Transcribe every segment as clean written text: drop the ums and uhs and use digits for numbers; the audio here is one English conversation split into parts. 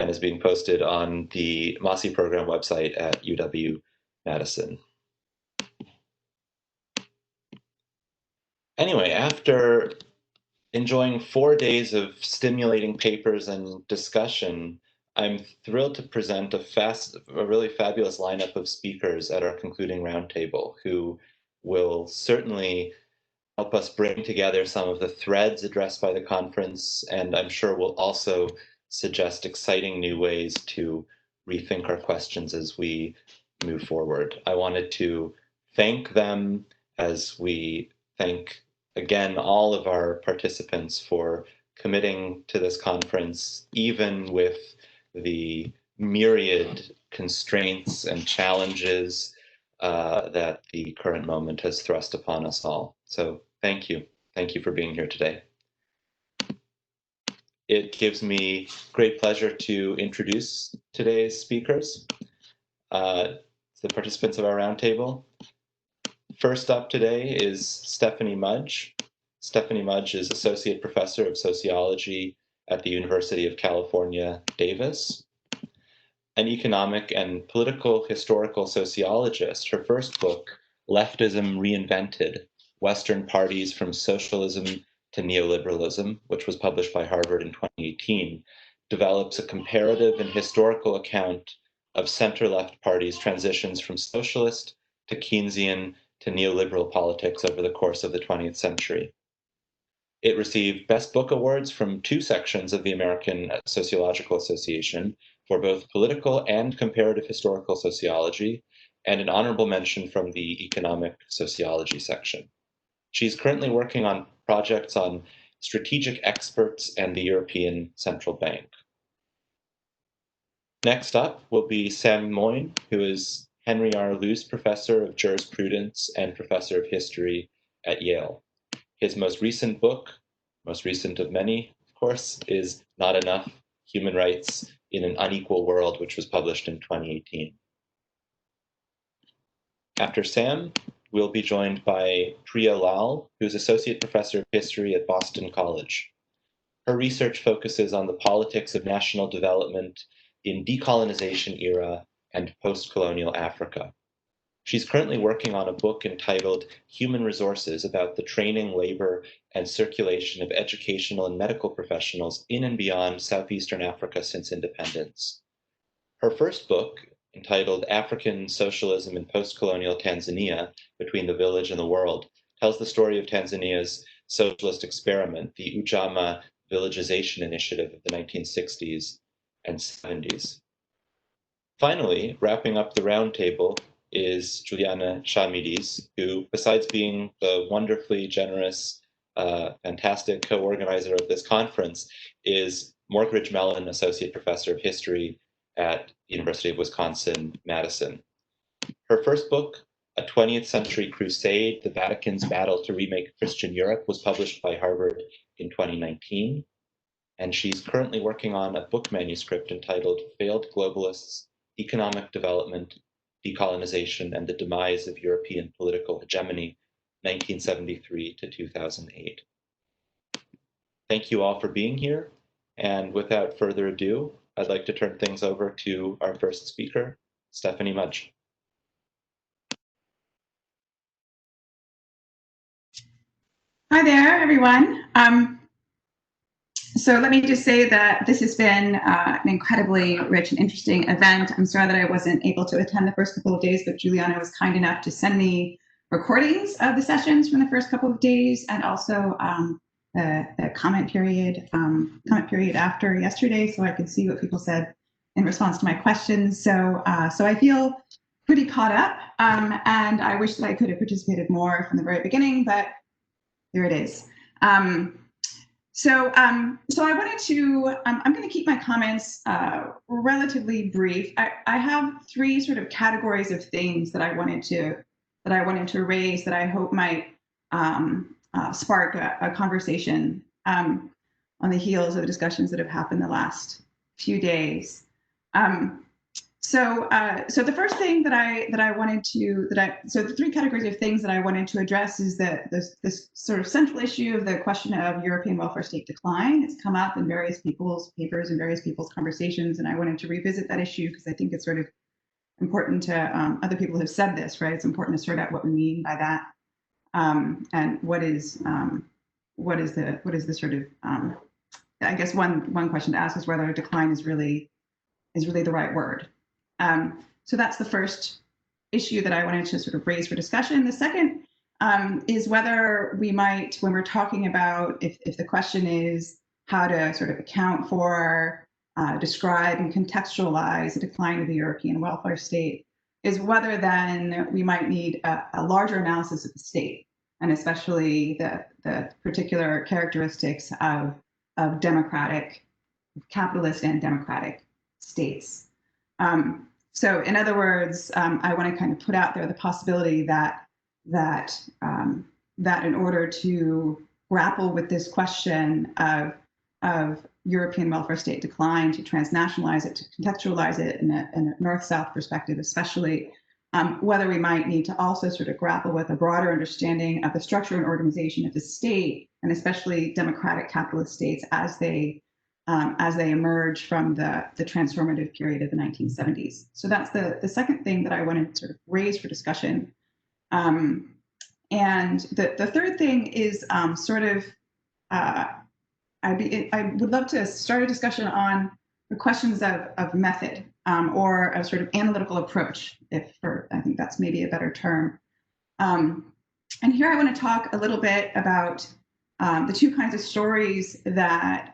and is being posted on the Mossy program website at UW-Madison. Anyway, after enjoying 4 days of stimulating papers and discussion, I'm thrilled to present a really fabulous lineup of speakers at our concluding roundtable who will certainly help us bring together some of the threads addressed by the conference, and I'm sure will also suggest exciting new ways to rethink our questions as we move forward. I wanted to thank them as we thank again all of our participants for committing to this conference, even with the myriad constraints and challenges that the current moment has thrust upon us all. So thank you. Thank you for being here today. It gives me great pleasure to introduce today's speakers, the participants of our roundtable. First up today is Stephanie Mudge. Stephanie Mudge is Associate Professor of Sociology at the University of California, Davis. An economic and political historical sociologist, her first book, Leftism Reinvented, Western Parties from Socialism to Neoliberalism, which was published by Harvard in 2018, develops a comparative and historical account of center-left parties' transitions from socialist to Keynesian to neoliberal politics over the course of the 20th century. It received Best Book Awards from 2 sections of the American Sociological Association for both political and comparative historical sociology, and an honorable mention from the economic sociology section. She's currently working on projects on strategic experts and the European Central Bank. Next up will be Sam Moyn, who is Henry R. Luce Professor of Jurisprudence and Professor of History at Yale. His most recent book, most recent of many, of course, is Not Enough: Human Rights in an Unequal World, which was published in 2018. After Sam, we'll be joined by Priya, who's Associate Professor of History at Boston College. Her research focuses on the politics of national development in decolonization era and post-colonial Africa. She's currently working on a book entitled Human Resources about the training, labor, and circulation of educational and medical professionals in and beyond Southeastern Africa since independence. Her first book, entitled African Socialism in Post-Colonial Tanzania, Between the Village and the World, tells the story of Tanzania's socialist experiment, the Ujamaa villagization initiative of the 1960s and 70s. Finally, wrapping up the roundtable is Juliana Chameles, who, besides being the wonderfully generous, fantastic co-organizer of this conference, is Morgridge Mellon Associate Professor of History at the University of Wisconsin-Madison. Her first book, A 20th Century Crusade, The Vatican's Battle to Remake Christian Europe, was published by Harvard in 2019. And she's currently working on a book manuscript entitled Failed Globalists, Economic Development, Decolonization, and the Demise of European Political Hegemony, 1973 to 2008. Thank you all for being here. And without further ado, I'd like to turn things over to our first speaker, Stephanie Mudge. Hi there, everyone. So let me just say that this has been an incredibly rich and interesting event. I'm sorry that I wasn't able to attend the first couple of days, but Juliana was kind enough to send me recordings of the sessions from the first couple of days, and also the comment period after yesterday, so I could see what people said in response to my questions. So I feel pretty caught up, and I wish that I could have participated more from the very beginning, but there it is. So I wanted to, I'm going to keep my comments relatively brief. I have 3 sort of categories of things that I wanted to raise that I hope might spark a conversation on the heels of the discussions that have happened the last few days. So, so the first thing so the three categories of things that I wanted to address is that this sort of central issue of the question of European welfare state decline. It's come up in various people's papers and various people's conversations, and I wanted to revisit that issue because I think it's sort of important to other people have said this, right? It's important to sort out what we mean by that, and what is the sort of I guess one question to ask is whether decline is really the right word. So that's the first issue that I wanted to sort of raise for discussion. The second is whether we might, when we're talking about if the question is how to sort of account for, describe and contextualize the decline of the European welfare state, is whether then we might need a larger analysis of the state, and especially the particular characteristics of democratic, capitalist and democratic states. So in other words, I want to kind of put out there the possibility that in order to grapple with this question of European welfare state decline, to transnationalize it, to contextualize it in a north-south perspective, especially, whether we might need to also sort of grapple with a broader understanding of the structure and organization of the state, and especially democratic capitalist states as they emerge from the transformative period of the 1970s. So that's the second thing that I wanted to sort of raise for discussion. And the third thing is sort of, I would love to start a discussion on the questions of method, or a sort of analytical approach, I think that's maybe a better term. And here I want to talk a little bit about the two kinds of stories that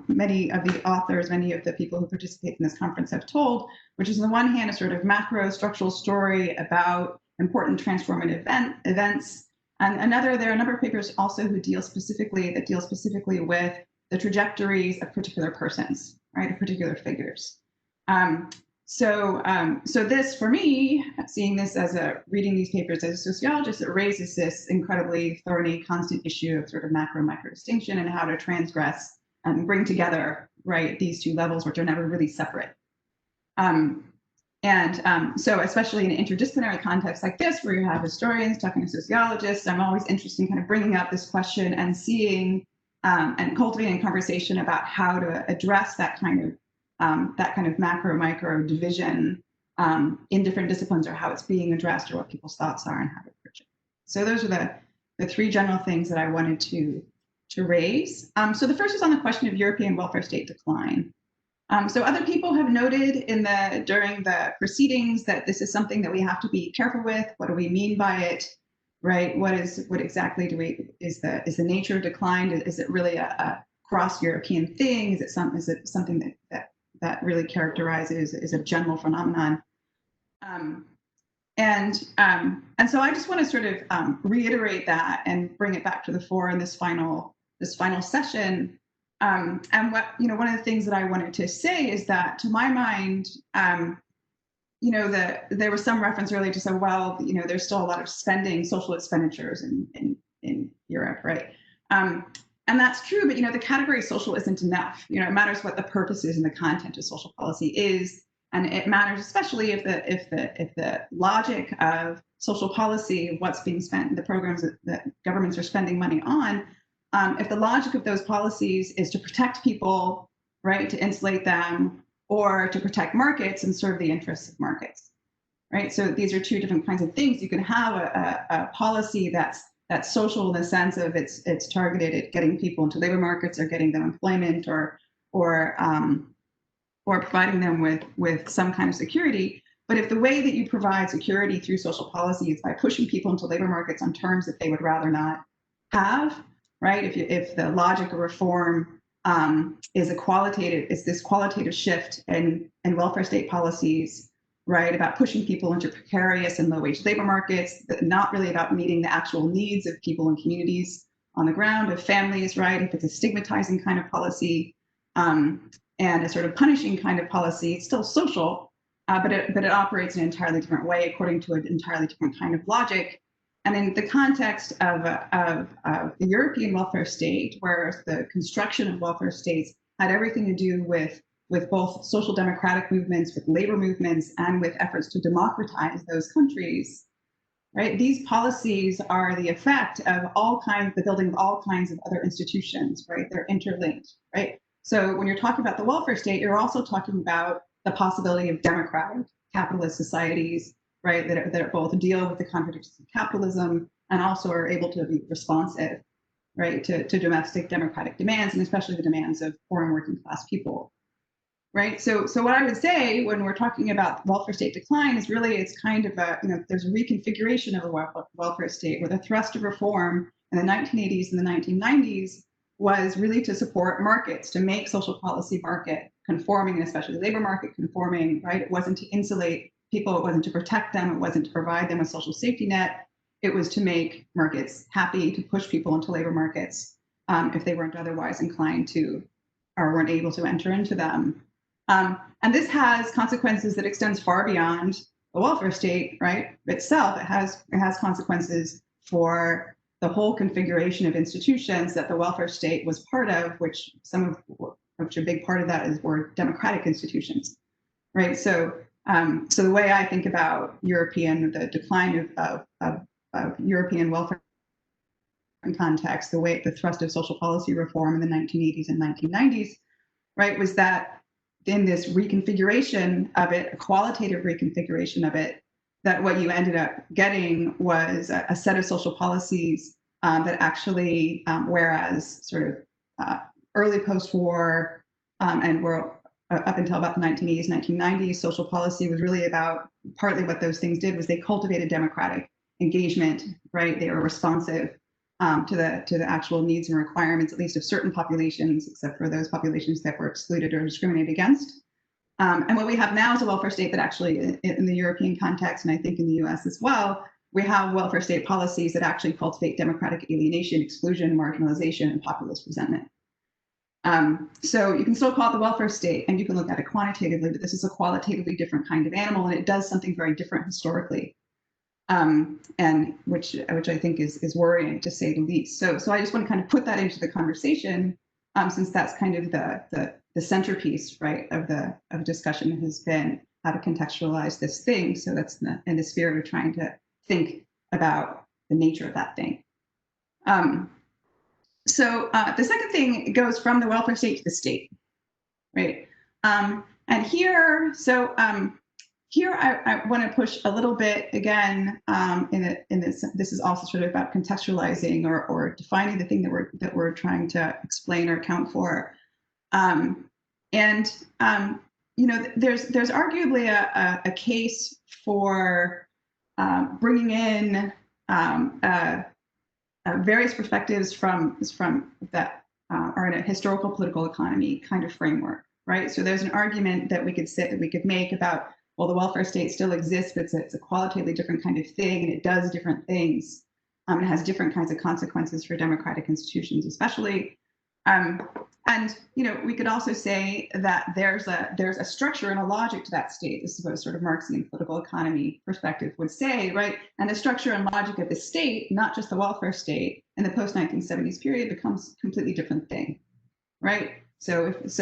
many of the authors, many of the people who participate in this conference have told, which is on the one hand a sort of macro structural story about important transformative events, and there are a number of papers also who deal specifically with the trajectories of particular persons, right, of particular figures. So this, for me, seeing this reading these papers as a sociologist, it raises this incredibly thorny, constant issue of sort of macro-micro distinction and how to transgress and bring together, right, these two levels, which are never really separate. So especially in an interdisciplinary context like this, where you have historians talking to sociologists, I'm always interested in kind of bringing up this question and seeing and cultivating a conversation about how to address that kind of macro-micro division in different disciplines, or how it's being addressed, or what people's thoughts are and how to approach it. So those are the three general things that I wanted to raise. So the first is on the question of European welfare state decline. So other people have noted during the proceedings that this is something that we have to be careful with. What do we mean by it, right? What exactly is the nature of decline? Is it really a cross-European thing? Is it something that really characterizes is a general phenomenon? And so I just want to sort of reiterate that and bring it back to the fore in this final session. And one of the things that I wanted to say is that, to my mind, there was some reference earlier to say, well, there's still a lot of social expenditures in Europe, right? And that's true, but the category social isn't enough. It matters what the purpose is and the content of social policy is, and it matters especially if the logic of social policy, what's being spent, the programs that governments are spending money on, if the logic of those policies is to protect people, right, to insulate them, or to protect markets and serve the interests of markets, right? So these are two different kinds of things. You can have a policy that's social in the sense of it's targeted at getting people into labor markets, or getting them employment, or providing them with some kind of security. But if the way that you provide security through social policy is by pushing people into labor markets on terms that they would rather not have, right? If the logic of reform is this qualitative shift in welfare state policies, right, about pushing people into precarious and low-wage labor markets, not really about meeting the actual needs of people and communities on the ground, of families, right? If it's a stigmatizing kind of policy and a sort of punishing kind of policy, it's still social, but it operates in an entirely different way according to an entirely different kind of logic. And in the context of the European welfare state, where the construction of welfare states had everything to do with with both social democratic movements, with labor movements, and with efforts to democratize those countries, right? These policies are the effect of the building of all kinds of other institutions, right? They're interlinked, right? So when you're talking about the welfare state, you're also talking about the possibility of democratic capitalist societies, right? That both deal with the contradictions of capitalism and also are able to be responsive, right, to domestic democratic demands, and especially the demands of poor and working class people, right? So what I would say when we're talking about welfare state decline is really it's kind of there's a reconfiguration of the welfare state where the thrust of reform in the 1980s and the 1990s was really to support markets, to make social policy market conforming, and especially labor market conforming, right? It wasn't to insulate people, it wasn't to protect them, it wasn't to provide them a social safety net. It was to make markets happy, to push people into labor markets if they weren't otherwise inclined to or weren't able to enter into them. And this has consequences that extends far beyond the welfare state, right, itself. It has consequences for the whole configuration of institutions that the welfare state was part of, which a big part of that were democratic institutions, right? So the way I think about the decline of European welfare context, the thrust of social policy reform in the 1980s and 1990s, right, was that in this reconfiguration of it, a qualitative reconfiguration of it, that what you ended up getting was a set of social policies that actually, whereas sort of early post-war and were up until about the 1980s, 1990s, social policy was really about, partly what those things did was they cultivated democratic engagement, right? They were responsive to the actual needs and requirements, at least of certain populations, except for those populations that were excluded or discriminated against. And what we have now is a welfare state that actually, in the European context, and I think in the US as well, we have welfare state policies that actually cultivate democratic alienation, exclusion, marginalization, and populist resentment. So you can still call it the welfare state, and you can look at it quantitatively, but this is a qualitatively different kind of animal, and it does something very different historically. And which I think is worrying, to say the least. So I just want to kind of put that into the conversation, since that's kind of the centerpiece, right, of discussion has been how to contextualize this thing. So that's in the spirit of trying to think about the nature of that thing. So the second thing goes from the welfare state to the state, right? And here, here I want to push a little bit again in this. This is also sort of about contextualizing or defining the thing that we're trying to explain or account for. There's arguably a case for bringing in various perspectives from that are in a historical political economy kind of framework, right? So there's an argument that we could make about, well, the welfare state still exists, but it's a qualitatively different kind of thing, and it does different things. It has different kinds of consequences for democratic institutions, especially. And we could also say that there's a structure and a logic to that state. This is what a sort of Marxian political economy perspective would say, right? And the structure and logic of the state, not just the welfare state, in the post-1970s period becomes a completely different thing, right? So there's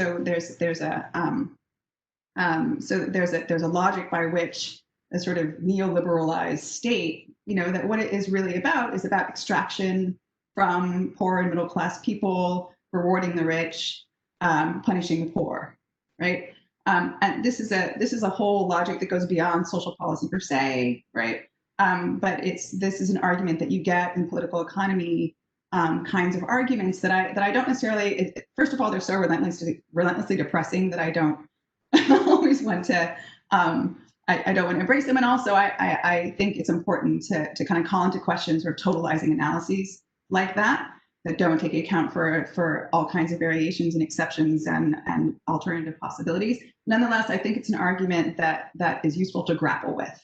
a logic by which a sort of neoliberalized state, that what it is really about is about extraction from poor and middle class people, rewarding the rich, punishing the poor, right? And this is a whole logic that goes beyond social policy per se, right? But this is an argument that you get in political economy kinds of arguments that I don't necessarily. First of all, they're so relentlessly depressing that I don't always want to. I don't want to embrace them, and also I think it's important to kind of call into question sort of totalizing analyses like that don't take account for all kinds of variations and exceptions and alternative possibilities. Nonetheless, I think it's an argument that is useful to grapple with,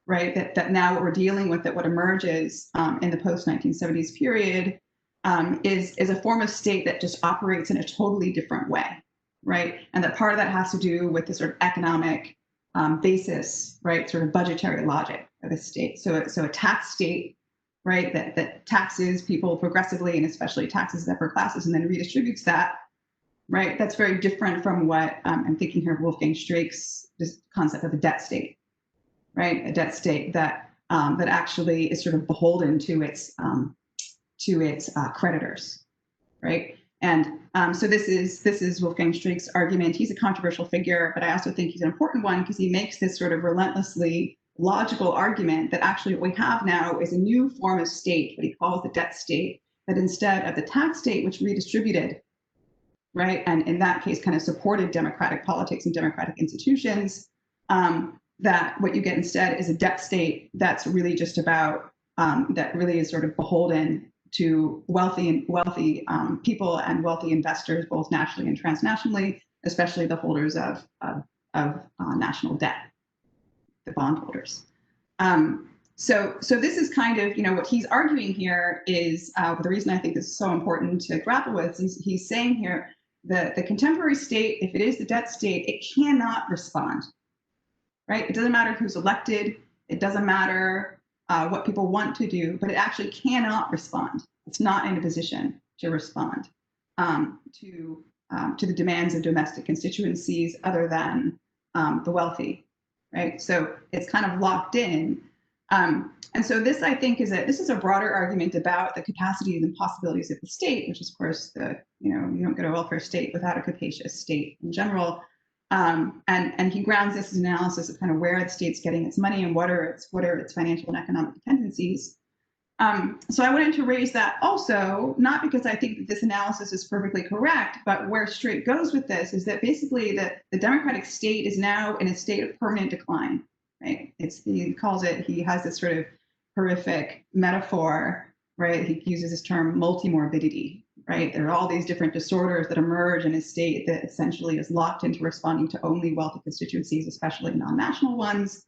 right? That now what we're dealing with, that what emerges in the post-1970s period is a form of state that just operates in a totally different way, right? And that part of that has to do with the sort of economic basis, right? Sort of budgetary logic of a state. So a tax state, right, that taxes people progressively, and especially taxes the upper classes, and then redistributes that, right? That's very different from what I'm thinking here of Wolfgang Streeck's this concept of a debt state, right? A debt state that that actually is sort of beholden to its creditors, right? And so this is Wolfgang Streeck's argument. He's a controversial figure, but I also think he's an important one because he makes this sort of relentlessly logical argument that actually what we have now is a new form of state, what he calls the debt state, that instead of the tax state, which redistributed, right, and in that case kind of supported democratic politics and democratic institutions, that what you get instead is a debt state that's really just about, that really is sort of beholden to wealthy people and wealthy investors, both nationally and transnationally, especially the holders of national debt, the bondholders. So this is kind of, what he's arguing here is the reason I think this is so important to grapple with. He's saying here that the contemporary state, if it is the debt state, it cannot respond, right? It doesn't matter who's elected. It doesn't matter what people want to do, but it actually cannot respond. It's not in a position to respond to the demands of domestic constituencies other than the wealthy, right? So it's kind of locked in. And so this, I think, this is a broader argument about the capacities and possibilities of the state, which is, of course, you don't get a welfare state without a capacious state in general. And he grounds this as an analysis of kind of where the state's getting its money and what are its financial and economic dependencies. So I wanted to raise that also, not because I think that this analysis is perfectly correct, but where Streeck goes with this is that basically the democratic state is now in a state of permanent decline, right? He has this sort of horrific metaphor, right? He uses this term multimorbidity, right? There are all these different disorders that emerge in a state that essentially is locked into responding to only wealthy constituencies, especially non-national ones,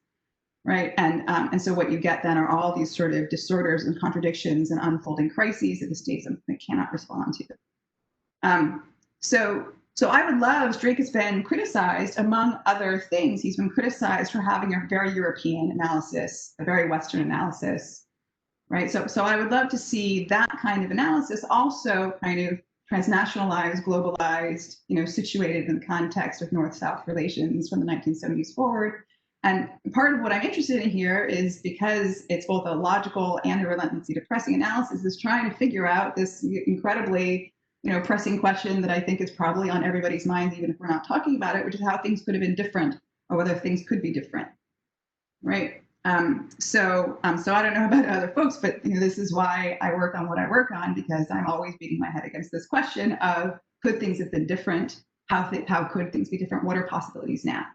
right? And so what you get then are all these sort of disorders and contradictions and unfolding crises that the state cannot respond to. So I would love, Streeck has been criticized, among other things, he's been criticized for having a very European analysis, a very Western analysis, right? So I would love to see that kind of analysis also kind of transnationalized, globalized, situated in the context of North-South relations from the 1970s forward. And part of what I'm interested in here is because it's both a logical and a relentlessly depressing analysis, is trying to figure out this incredibly, pressing question that I think is probably on everybody's minds, even if we're not talking about it, which is how things could have been different or whether things could be different, right? So I don't know about other folks, but this is why I work on what I work on, because I'm always beating my head against this question of could things have been different? How could things be different? What are possibilities now?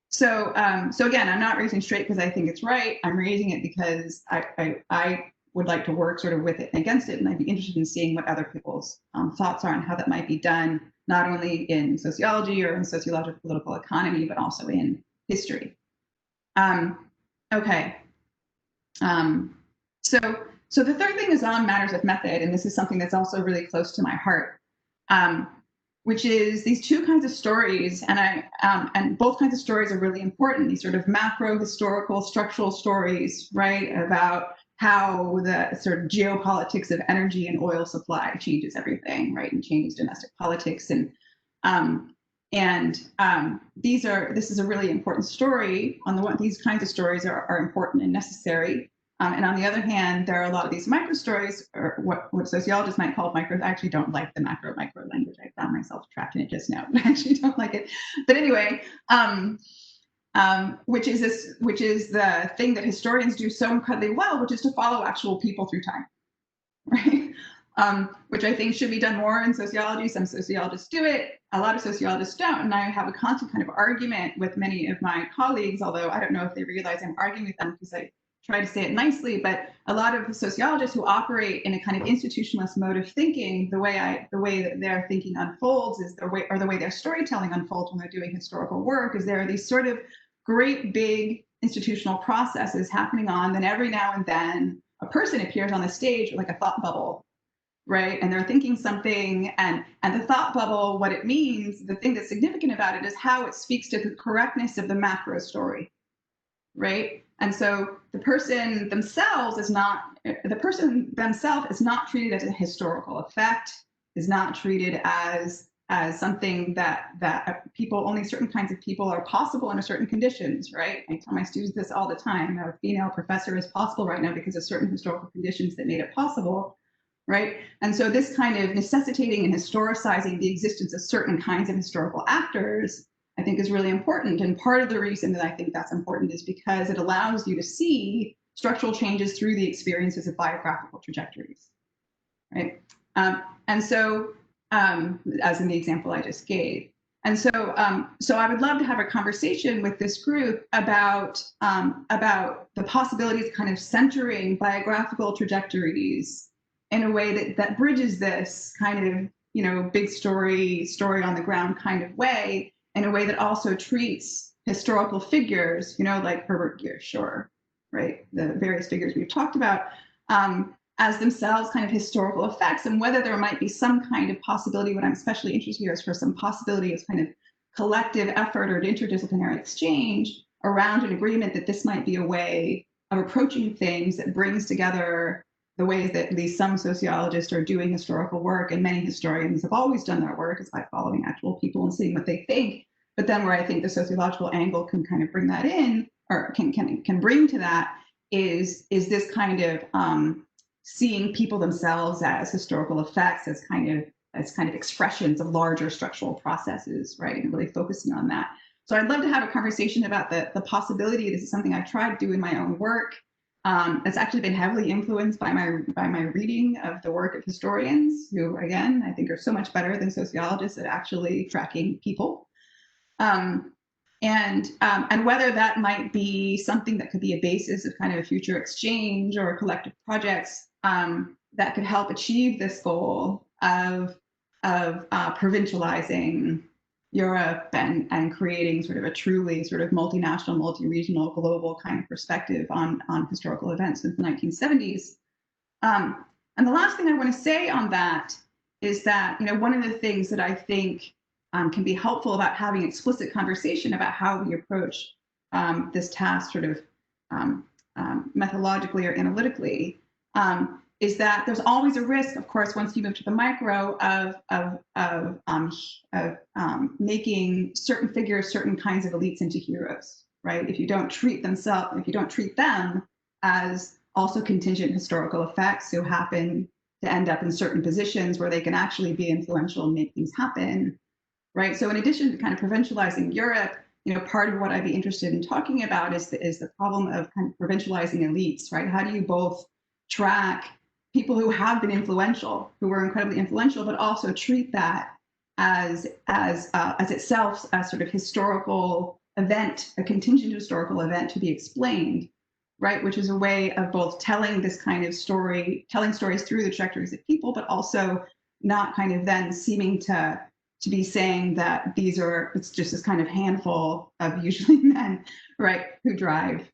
So again, I'm not raising Streeck because I think it's right. I'm raising it because I would like to work sort of with it and against it, and I'd be interested in seeing what other people's thoughts are on how that might be done, not only in sociology or in sociological political economy, but also in history. Okay. So the third thing is on matters of method, and this is something that's also really close to my heart, which is these two kinds of stories, and both kinds of stories are really important. These sort of macro historical structural stories, right, about how the sort of geopolitics of energy and oil supply changes everything, right, and changes domestic politics, this is a really important story. On the one, these kinds of stories are important and necessary. And on the other hand, there are a lot of these micro stories, or what sociologists might call micro. I actually don't like the macro language. I found myself trapped in it just now, but I actually don't like it. But anyway, which is the thing that historians do so incredibly well, which is to follow actual people through time, right? Which I think should be done more in sociology. Some sociologists do it. A lot of sociologists don't. And I have a constant kind of argument with many of my colleagues, although I don't know if they realize I'm arguing with them because I try to say it nicely, but a lot of the sociologists who operate in a kind of institutionalist mode of thinking, the way that their thinking unfolds is the way their storytelling unfolds when they're doing historical work, is there are these sort of great big institutional processes happening on, then every now and then a person appears on the stage with like a thought bubble, right? And they're thinking something, and the thought bubble, what it means, the thing that's significant about it is how it speaks to the correctness of the macro story, right? And so the person themselves is not treated as a historical effect, is not treated as something that people, only certain kinds of people are possible under certain conditions, right? I tell my students this all the time. A female professor is possible right now because of certain historical conditions that made it possible, right? And so this kind of necessitating and historicizing the existence of certain kinds of historical actors, I think, is really important. And part of the reason that I think that's important is because it allows you to see structural changes through the experiences of biographical trajectories, right? And so, as in the example I just gave. And so, so I would love to have a conversation with this group about the possibilities, kind of centering biographical trajectories in a way that bridges this kind of, big story on the ground kind of way, in a way that also treats historical figures, like Herbert Gershoor, right? The various figures we've talked about, as themselves kind of historical effects, and whether there might be some kind of possibility. What I'm especially interested here is for some possibility of kind of collective effort or interdisciplinary exchange around an agreement that this might be a way of approaching things that brings together the ways that at least some sociologists are doing historical work, and many historians have always done their work, is by following actual people and seeing what they think. But then where I think the sociological angle can kind of bring that in, or can bring to that, is this kind of seeing people themselves as historical effects, as kind of expressions of larger structural processes, right? And really focusing on that. So I'd love to have a conversation about the possibility. This is something I've tried to do in my own work. It's actually been heavily influenced by my reading of the work of historians, who, again, I think are so much better than sociologists at actually tracking people. And whether that might be something that could be a basis of kind of a future exchange or collective projects that could help achieve this goal of provincializing Europe and creating sort of a truly sort of multinational, multi-regional, global kind of perspective on historical events since the 1970s. And the last thing I want to say on that is that, one of the things that I think can be helpful about having explicit conversation about how we approach this task sort of methodologically or analytically, is that there's always a risk, of course, once you move to the micro, of making certain figures, certain kinds of elites into heroes, right? If you don't treat them as also contingent historical effects who happen to end up in certain positions where they can actually be influential and make things happen, right? So in addition to kind of provincializing Europe, part of what I'd be interested in talking about is the problem of kind of provincializing elites, right? How do you both track people who have been influential, who were incredibly influential, but also treat that as itself a sort of historical event, a contingent historical event to be explained, right? Which is a way of both telling this kind of story, telling stories through the trajectories of people, but also not kind of then seeming to be saying that it's just this kind of handful of usually men, right, who drive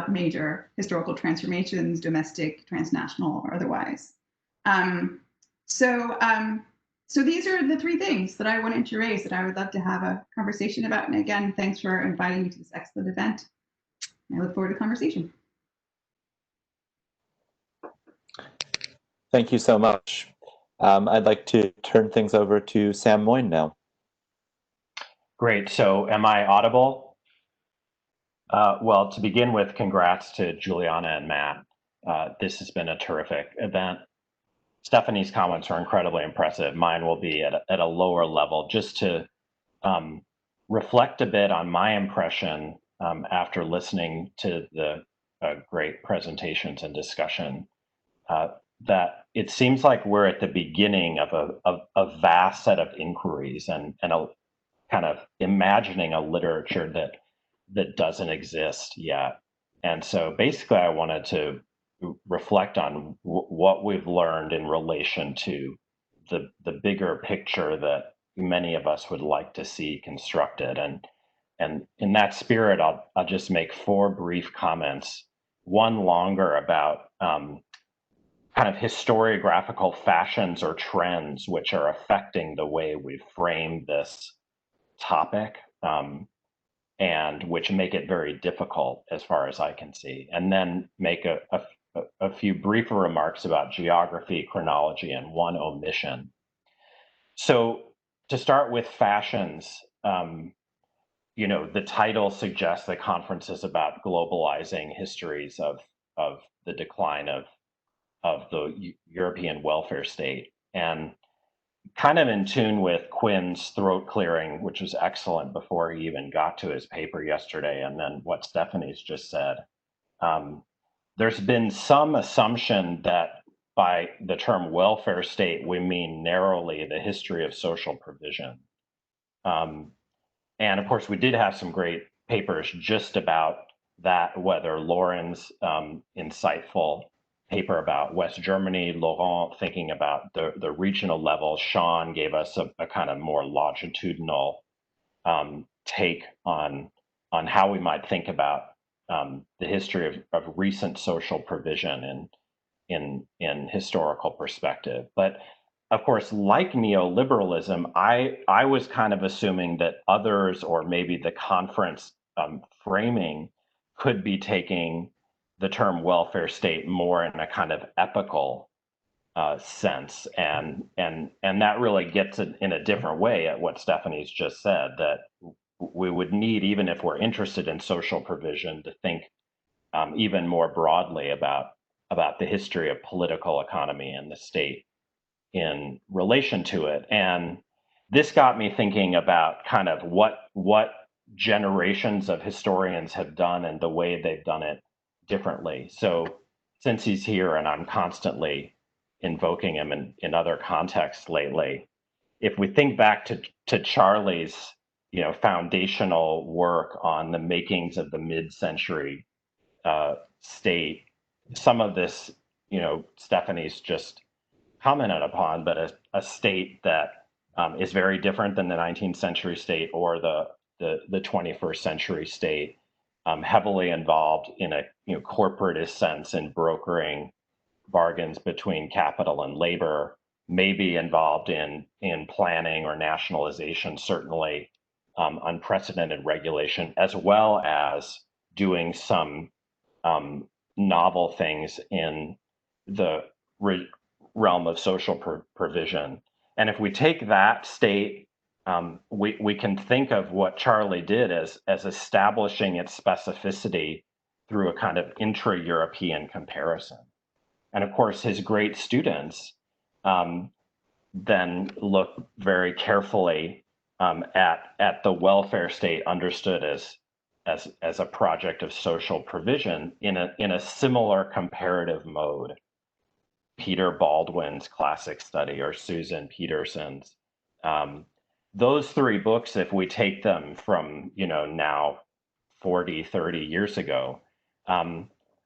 major historical transformations, domestic, transnational, or otherwise. So these are the three things that I wanted to raise that I would love to have a conversation about. And again, thanks for inviting me to this excellent event. I look forward to the conversation. Thank you so much. I'd like to turn things over to Sam Moyn now. Great. So am I audible? Well, to begin with, congrats to Juliana and Matt. This has been a terrific event. Stephanie's comments are incredibly impressive. Mine will be at a lower level, just to reflect a bit on my impression after listening to the great presentations and discussion, that it seems like we're at the beginning of a vast set of inquiries and a kind of imagining a literature that doesn't exist yet. And so basically I wanted to reflect on what we've learned in relation to the bigger picture that many of us would like to see constructed. And in that spirit, I'll just make four brief comments, one longer about kind of historiographical fashions or trends which are affecting the way we frame this topic, and which make it very difficult as far as I can see, and then make a few briefer remarks about geography, chronology, and one omission. So to start with fashions, the title suggests the conference is about globalizing histories of the decline of the European welfare state, and kind of in tune with Quinn's throat clearing, which was excellent before he even got to his paper yesterday, and then what Stephanie's just said. Um, there's been some assumption that by the term welfare state, we mean narrowly the history of social provision. Um, and of course, we did have some great papers just about that, whether Lauren's insightful paper about West Germany, Laurent thinking about the regional level, Sean gave us a kind of more longitudinal take on how we might think about the history of recent social provision in historical perspective. But of course, like neoliberalism, I was kind of assuming that others, or maybe the conference framing, could be taking the term welfare state more in a kind of epical sense, and that really gets it in a different way at what Stephanie's just said, that we would need, even if we're interested in social provision, to think even more broadly about the history of political economy and the state in relation to it. And this got me thinking about kind of what generations of historians have done and the way they've done it differently. So since he's here and I'm constantly invoking him in other contexts lately, if we think back to Charlie's foundational work on the makings of the mid-century state, some of this Stephanie's just commented upon, but a state that is very different than the 19th century state or the 21st century state, heavily involved in a corporatist sense in brokering bargains between capital and labor, maybe involved in planning or nationalization, certainly unprecedented regulation, as well as doing some novel things in the realm of social provision. And if we take that state, we can think of what Charlie did as establishing its specificity through a kind of intra-European comparison. And of course, his great students then look very carefully at the welfare state understood as a project of social provision in a similar comparative mode. Peter Baldwin's classic study or Susan Peterson's. Those three books, if we take them from now 40, 30 years ago,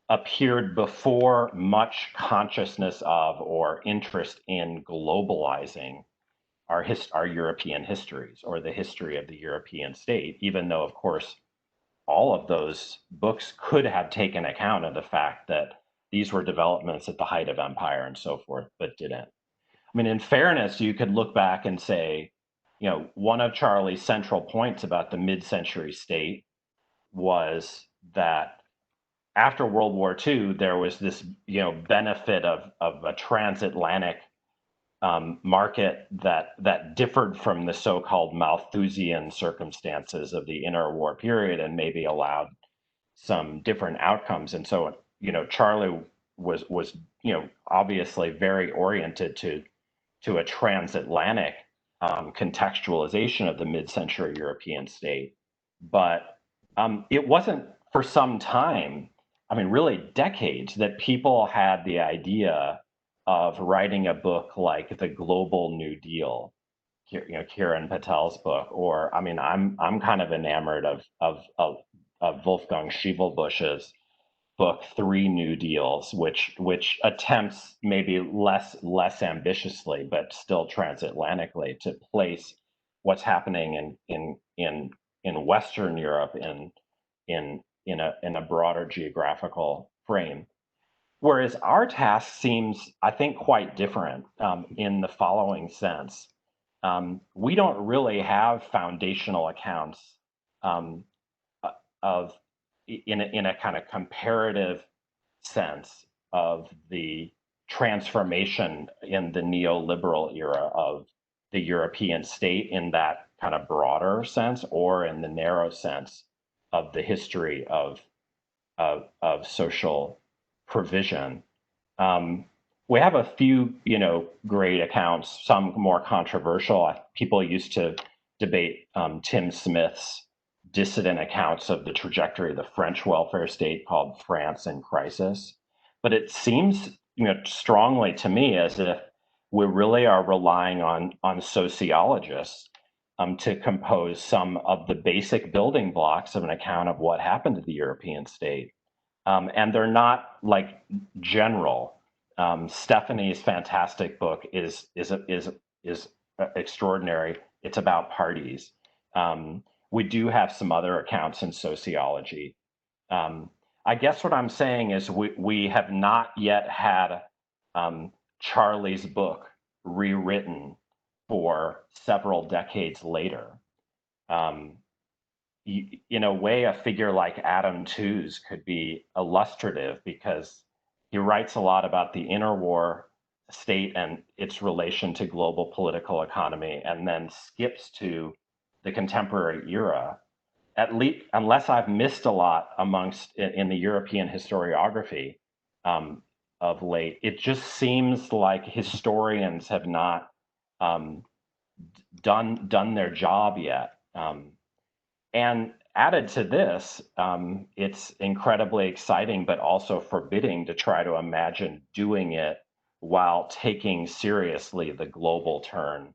appeared before much consciousness of or interest in globalizing our European histories or the history of the European state, even though, of course, all of those books could have taken account of the fact that these were developments at the height of empire and so forth, but didn't. I mean, in fairness, you could look back and say, one of Charlie's central points about the mid-century state was that after World War II, there was this, benefit of a transatlantic market that differed from the so-called Malthusian circumstances of the interwar period and maybe allowed some different outcomes. And so, Charlie was obviously very oriented to a transatlantic contextualization of the mid-century European state. But it wasn't for some time, I mean, really decades, that people had the idea of writing a book like The Global New Deal, Kiran Patel's book, or I mean, I'm kind of enamored of Wolfgang Schievelbusch's book Three New Deals, which attempts maybe less ambitiously, but still transatlantically, to place what's happening in Western Europe in a broader geographical frame. Whereas our task seems, I think, quite different in the following sense. We don't really have foundational accounts um, of in a kind of comparative sense of the transformation in the neoliberal era the European state in that kind of broader sense, or in the narrow sense of the history of social provision. Um, we have a few, great accounts, some more controversial. People used to debate Tim Smith's dissident accounts of the trajectory of the French welfare state called France in Crisis. But it seems, strongly to me as if we really are relying on sociologists to compose some of the basic building blocks of an account of what happened to the European state. And they're not like general. Stephanie's fantastic book is extraordinary. It's about parties. We do have some other accounts in sociology. I guess what I'm saying is we have not yet had Charlie's book rewritten for several decades later. In a way, a figure like Adam Tooze could be illustrative because he writes a lot about the interwar state and its relation to global political economy, and then skips to the contemporary era. At least, unless I've missed a lot amongst in the European historiography of late, it just seems like historians have not done their job yet. And added to this, it's incredibly exciting, but also forbidding to try to imagine doing it while taking seriously the global turn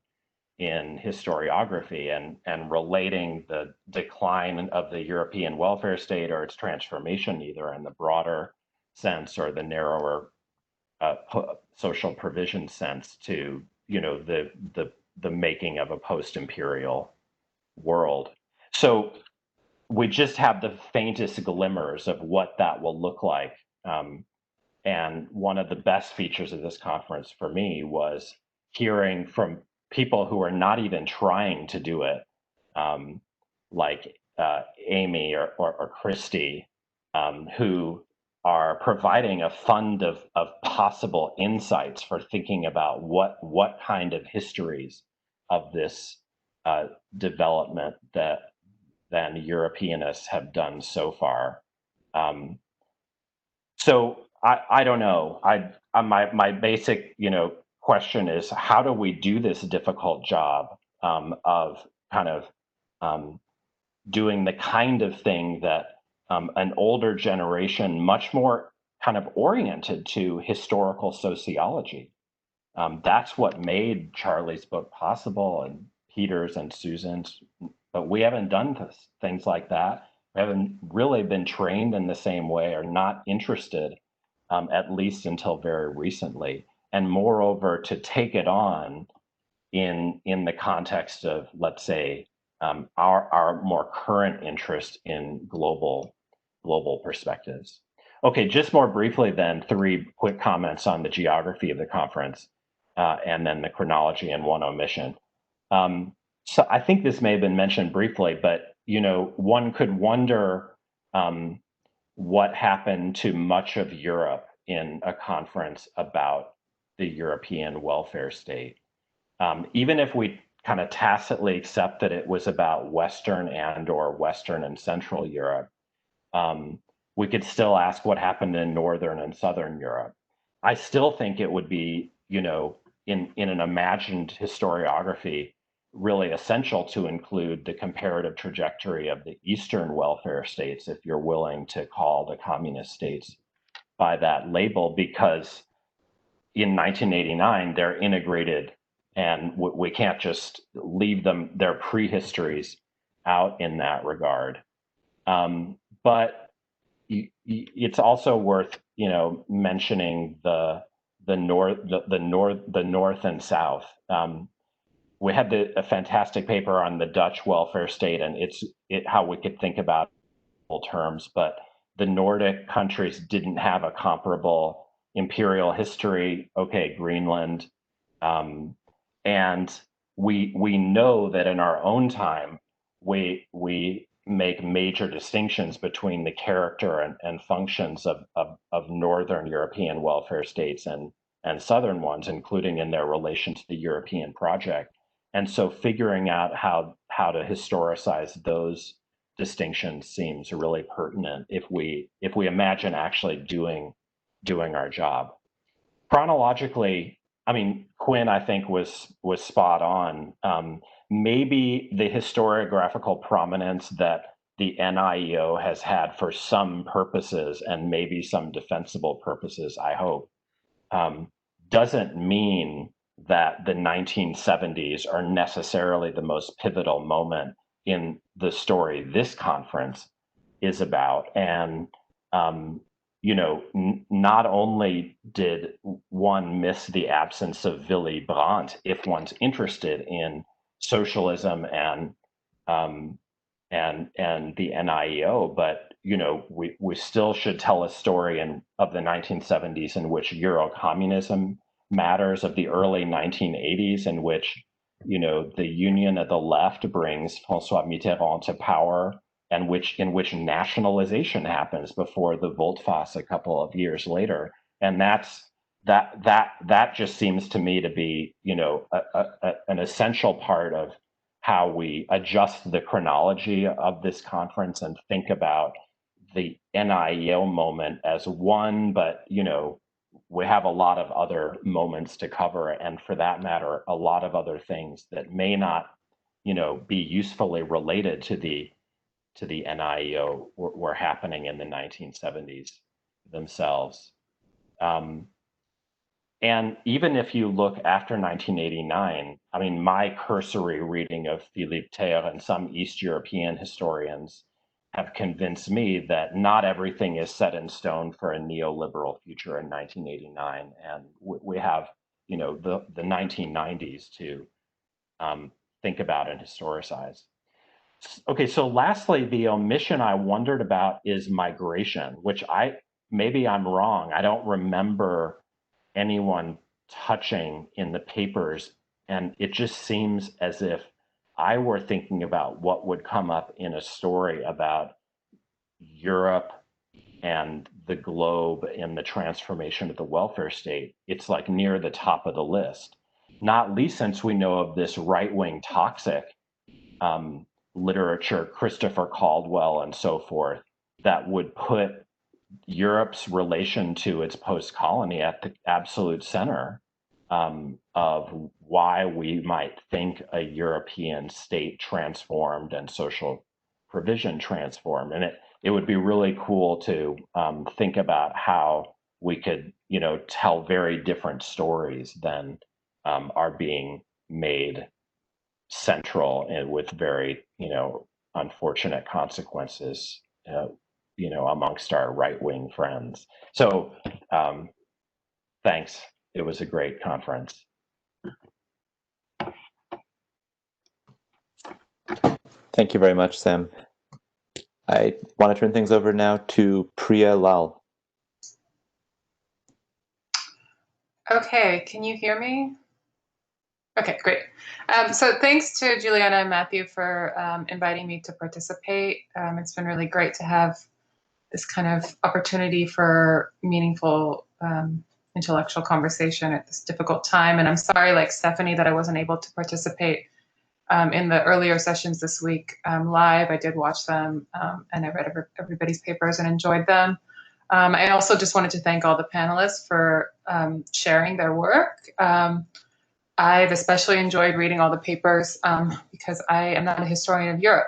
in historiography and relating the decline of the European welfare state or its transformation, either in the broader sense or the narrower social provision sense, to the making of a post-imperial world. So we just have the faintest glimmers of what that will look like. And one of the best features of this conference for me was hearing from people who are not even trying to do it, like Amy or Christy, who are providing a fund of possible insights for thinking about what kind of histories of this development than Europeanists have done so far. So I don't know. My basic question is, how do we do this difficult job of kind of doing the kind of thing that an older generation, much more kind of oriented to historical sociology. That's what made Charlie's book possible, and Peter's and Susan's. But we haven't done things like that. We haven't really been trained in the same way, or not interested, at least until very recently. And moreover, to take it on in the context of, let's say, our more current interest in global perspectives. Okay, just more briefly then, 3 quick comments on the geography of the conference, and then the chronology and one omission. So I think this may have been mentioned briefly, but one could wonder what happened to much of Europe in a conference about the European welfare state. Even if we kind of tacitly accept that it was about Western and Central Europe, we could still ask what happened in Northern and Southern Europe. I still think it would be, in an imagined historiography, really essential to include the comparative trajectory of the Eastern welfare states, if you're willing to call the communist states by that label, because in 1989, they're integrated, and we can't just leave their prehistories out in that regard. But it's also worth, mentioning the north and south. We had a fantastic paper on the Dutch welfare state, and how we could think about terms, but the Nordic countries didn't have a comparable imperial history. Okay, Greenland, and we know that in our own time we make major distinctions between the character and functions of Northern European welfare states and Southern ones, including in their relation to the European project. And so figuring out how to historicize those distinctions seems really pertinent if we imagine actually doing our job. Chronologically, I mean, Quinn, I think, was spot on. Maybe the historiographical prominence that the NIEO has had for some purposes, and maybe some defensible purposes, I hope, doesn't mean that the 1970s are necessarily the most pivotal moment in the story this conference is about. And not only did one miss the absence of Willy Brandt if one's interested in socialism and the NIEO, but we still should tell a story of the 1970s in which Euro-communism matters, of the early 1980s in which the Union of the Left brings François Mitterrand to power, and in which nationalization happens before the Volte-Face a couple of years later. And that just seems to me to be an essential part of how we adjust the chronology of this conference and think about the NIEO moment as one, but we have a lot of other moments to cover, and for that matter, a lot of other things that may not be usefully related to the NIEO were happening in the 1970s themselves. And even if you look after 1989, I mean, my cursory reading of Philippe Thayer and some East European historians have convinced me that not everything is set in stone for a neoliberal future in 1989. And we have, the 1990s to think about and historicize. Okay, so lastly, the omission I wondered about is migration, which maybe I'm wrong. I don't remember anyone touching in the papers, and it just seems as if I were thinking about what would come up in a story about Europe and the globe in the transformation of the welfare state. It's like near the top of the list, not least since we know of this right-wing toxic literature, Christopher Caldwell and so forth, that would put Europe's relation to its post-colony at the absolute center of why we might think a European state transformed and social provision transformed. And it would be really cool to think about how we could, tell very different stories than are being made central and with very, unfortunate consequences amongst our right-wing friends. So thanks. It was a great conference. Thank you very much, Sam. I want to turn things over now to Priya Lal. Okay, can you hear me? Okay, great. So thanks to Juliana and Matthew for inviting me to participate. It's been really great to have this kind of opportunity for meaningful intellectual conversation at this difficult time. And I'm sorry, like Stephanie, that I wasn't able to participate in the earlier sessions this week live. I did watch them and I read everybody's papers and enjoyed them. I also just wanted to thank all the panelists for sharing their work. I've especially enjoyed reading all the papers because I am not a historian of Europe.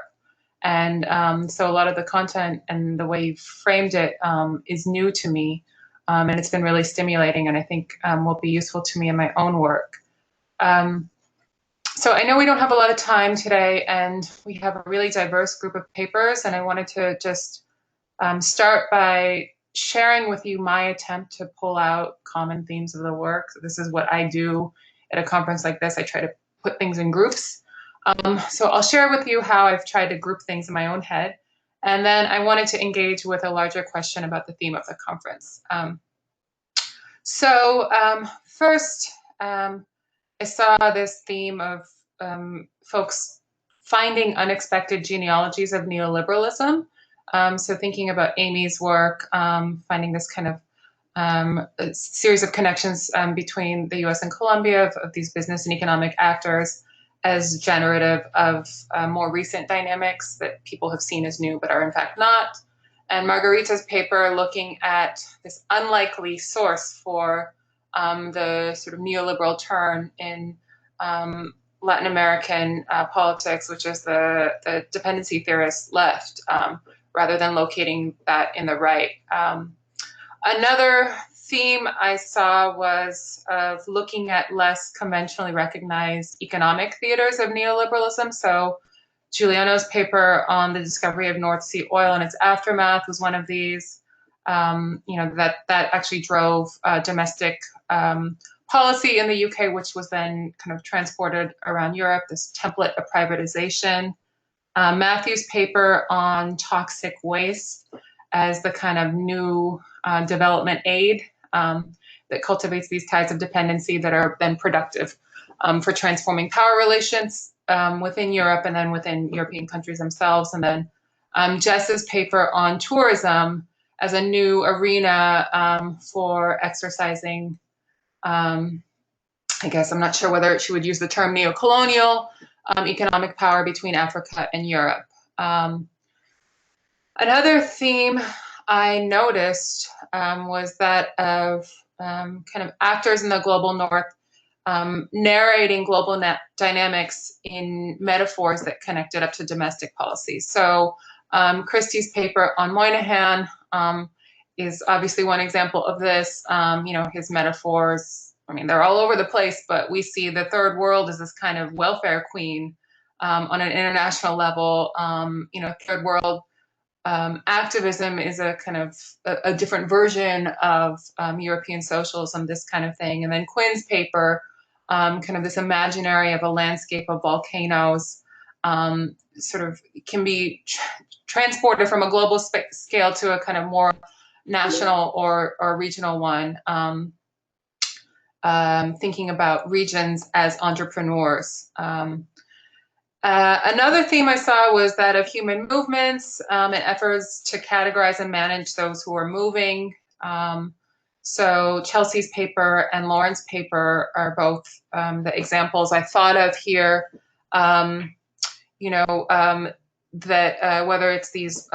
And so a lot of the content and the way you framed it is new to me. And it's been really stimulating and I think will be useful to me in my own work. So I know we don't have a lot of time today and we have a really diverse group of papers, and I wanted to just start by sharing with you my attempt to pull out common themes of the work. So this is what I do at a conference like this. I try to put things in groups. So I'll share with you how I've tried to group things in my own head. And then I wanted to engage with a larger question about the theme of the conference. First, I saw this theme of folks finding unexpected genealogies of neoliberalism. So thinking about Amy's work, finding this kind of a series of connections between the US and Colombia of these business and economic actors, as generative of more recent dynamics that people have seen as new but are in fact not. And Margarita's paper looking at this unlikely source for the sort of neoliberal turn in Latin American politics, which is the dependency theorist left, rather than locating that in the right. Another theme I saw was of looking at less conventionally recognized economic theaters of neoliberalism. So Giuliano's paper on the discovery of North Sea oil and its aftermath was one of these. That actually drove domestic policy in the UK, which was then kind of transported around Europe, this template of privatization. Matthew's paper on toxic waste as the kind of new development aid that cultivates these ties of dependency that are then productive for transforming power relations within Europe and then within European countries themselves. And then Jess's paper on tourism as a new arena for exercising, I guess I'm not sure whether she would use the term neocolonial economic power between Africa and Europe. Another theme I noticed was that of kind of actors in the global north narrating global dynamics in metaphors that connected up to domestic policies. So Christie's paper on Moynihan is obviously one example of this. His metaphors, I mean, they're all over the place, but we see the third world as this kind of welfare queen on an international level. Third world activism is a kind of a different version of European socialism, this kind of thing. And then Quinn's paper, kind of this imaginary of a landscape of volcanoes, sort of can be transported from a global scale to a kind of more national or regional one, thinking about regions as entrepreneurs. Another theme I saw was that of human movements and efforts to categorize and manage those who are moving. So Chelsea's paper and Lauren's paper are both the examples I thought of here. That whether it's these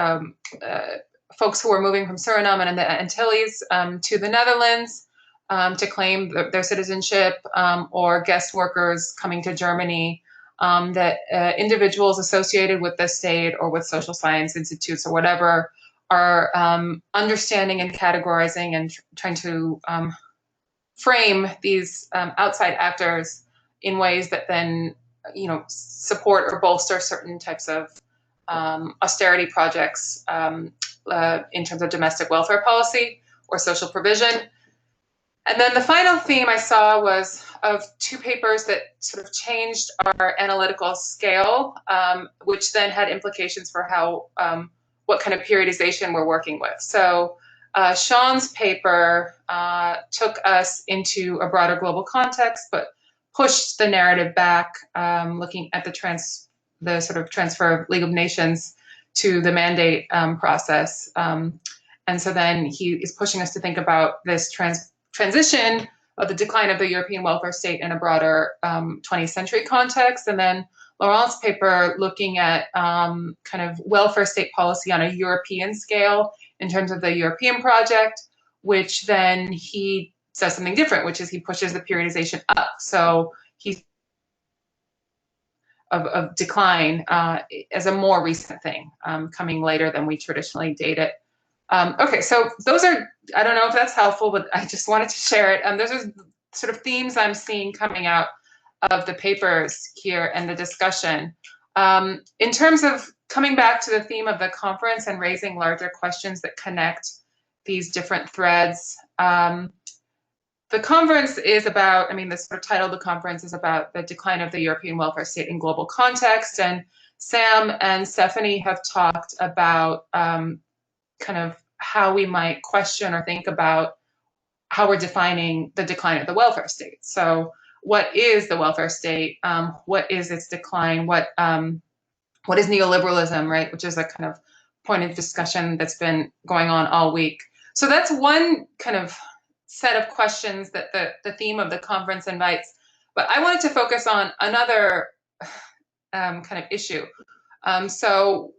folks who are moving from Suriname and the Antilles to the Netherlands to claim their citizenship, or guest workers coming to Germany, that individuals associated with the state or with social science institutes or whatever are understanding and categorizing and trying to frame these outside actors in ways that then, support or bolster certain types of austerity projects in terms of domestic welfare policy or social provision. And then the final theme I saw was of two papers that sort of changed our analytical scale, which then had implications for how, what kind of periodization we're working with. So Sean's paper took us into a broader global context, but pushed the narrative back, looking at the sort of transfer of League of Nations to the mandate process. And so then he is pushing us to think about this transition of the decline of the European welfare state in a broader 20th century context. And then Laurent's paper looking at kind of welfare state policy on a European scale in terms of the European project, which then he says something different, which is he pushes the periodization up. So he's of decline as a more recent thing, coming later than we traditionally date it. Okay, so those are, I don't know if that's helpful, but I just wanted to share it. Those are sort of themes I'm seeing coming out of the papers here and the discussion. In terms of coming back to the theme of the conference and raising larger questions that connect these different threads, the conference is about, the sort of title of the conference is about the decline of the European welfare state in global context. And Sam and Stephanie have talked about kind of how we might question or think about how we're defining the decline of the welfare state. So what is the welfare state? What is its decline? What is neoliberalism, right? Which is a kind of point of discussion that's been going on all week. So that's one kind of set of questions that the theme of the conference invites. But I wanted to focus on another kind of issue. So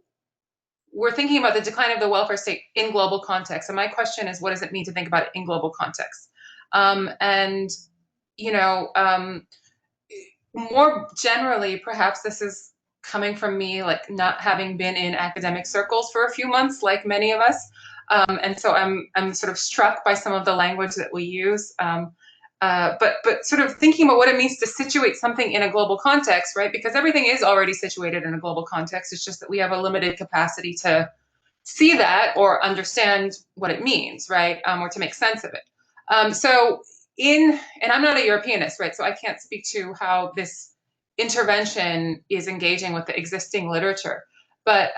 we're thinking about the decline of the welfare state in global context. And my question is, what does it mean to think about it in global context? And, you know, more generally, perhaps this is coming from me, like not having been in academic circles for a few months, like many of us. And so I'm sort of struck by some of the language that we use. But sort of thinking about what it means to situate something in a global context, right? Because everything is already situated in a global context. It's just that we have a limited capacity to see that or understand what it means, right? Or to make sense of it. And I'm not a Europeanist, right? So I can't speak to how this intervention is engaging with the existing literature. But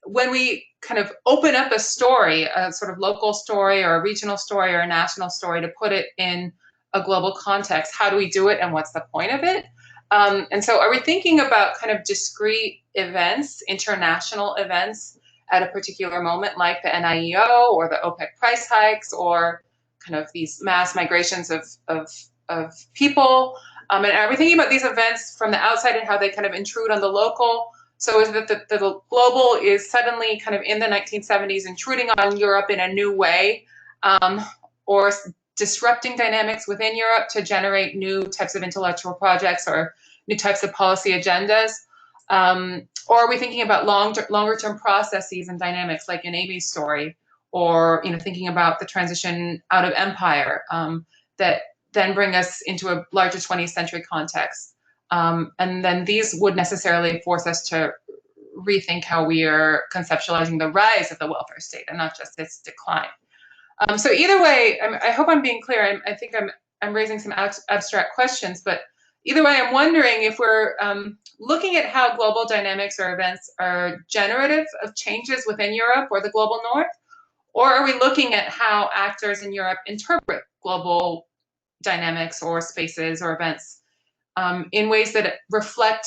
when we kind of open up a story, a sort of local story or a regional story or a national story, to put it in a global context, how do we do it and what's the point of it? And so are we thinking about kind of discrete events, international events at a particular moment, like the NIEO or the OPEC price hikes, or kind of these mass migrations of people? And are we thinking about these events from the outside and how they kind of intrude on the local? So is that the global is suddenly kind of in the 1970s intruding on Europe in a new way, or disrupting dynamics within Europe to generate new types of intellectual projects or new types of policy agendas? Or are we thinking about longer term processes and dynamics, like in Amy's story, or thinking about the transition out of empire that then bring us into a larger 20th century context? And then these would necessarily force us to rethink how we are conceptualizing the rise of the welfare state and not just its decline. So either way, I hope I'm being clear. I think I'm raising some abstract questions, but either way, I'm wondering if we're looking at how global dynamics or events are generative of changes within Europe or the global north, or are we looking at how actors in Europe interpret global dynamics or spaces or events in ways that reflect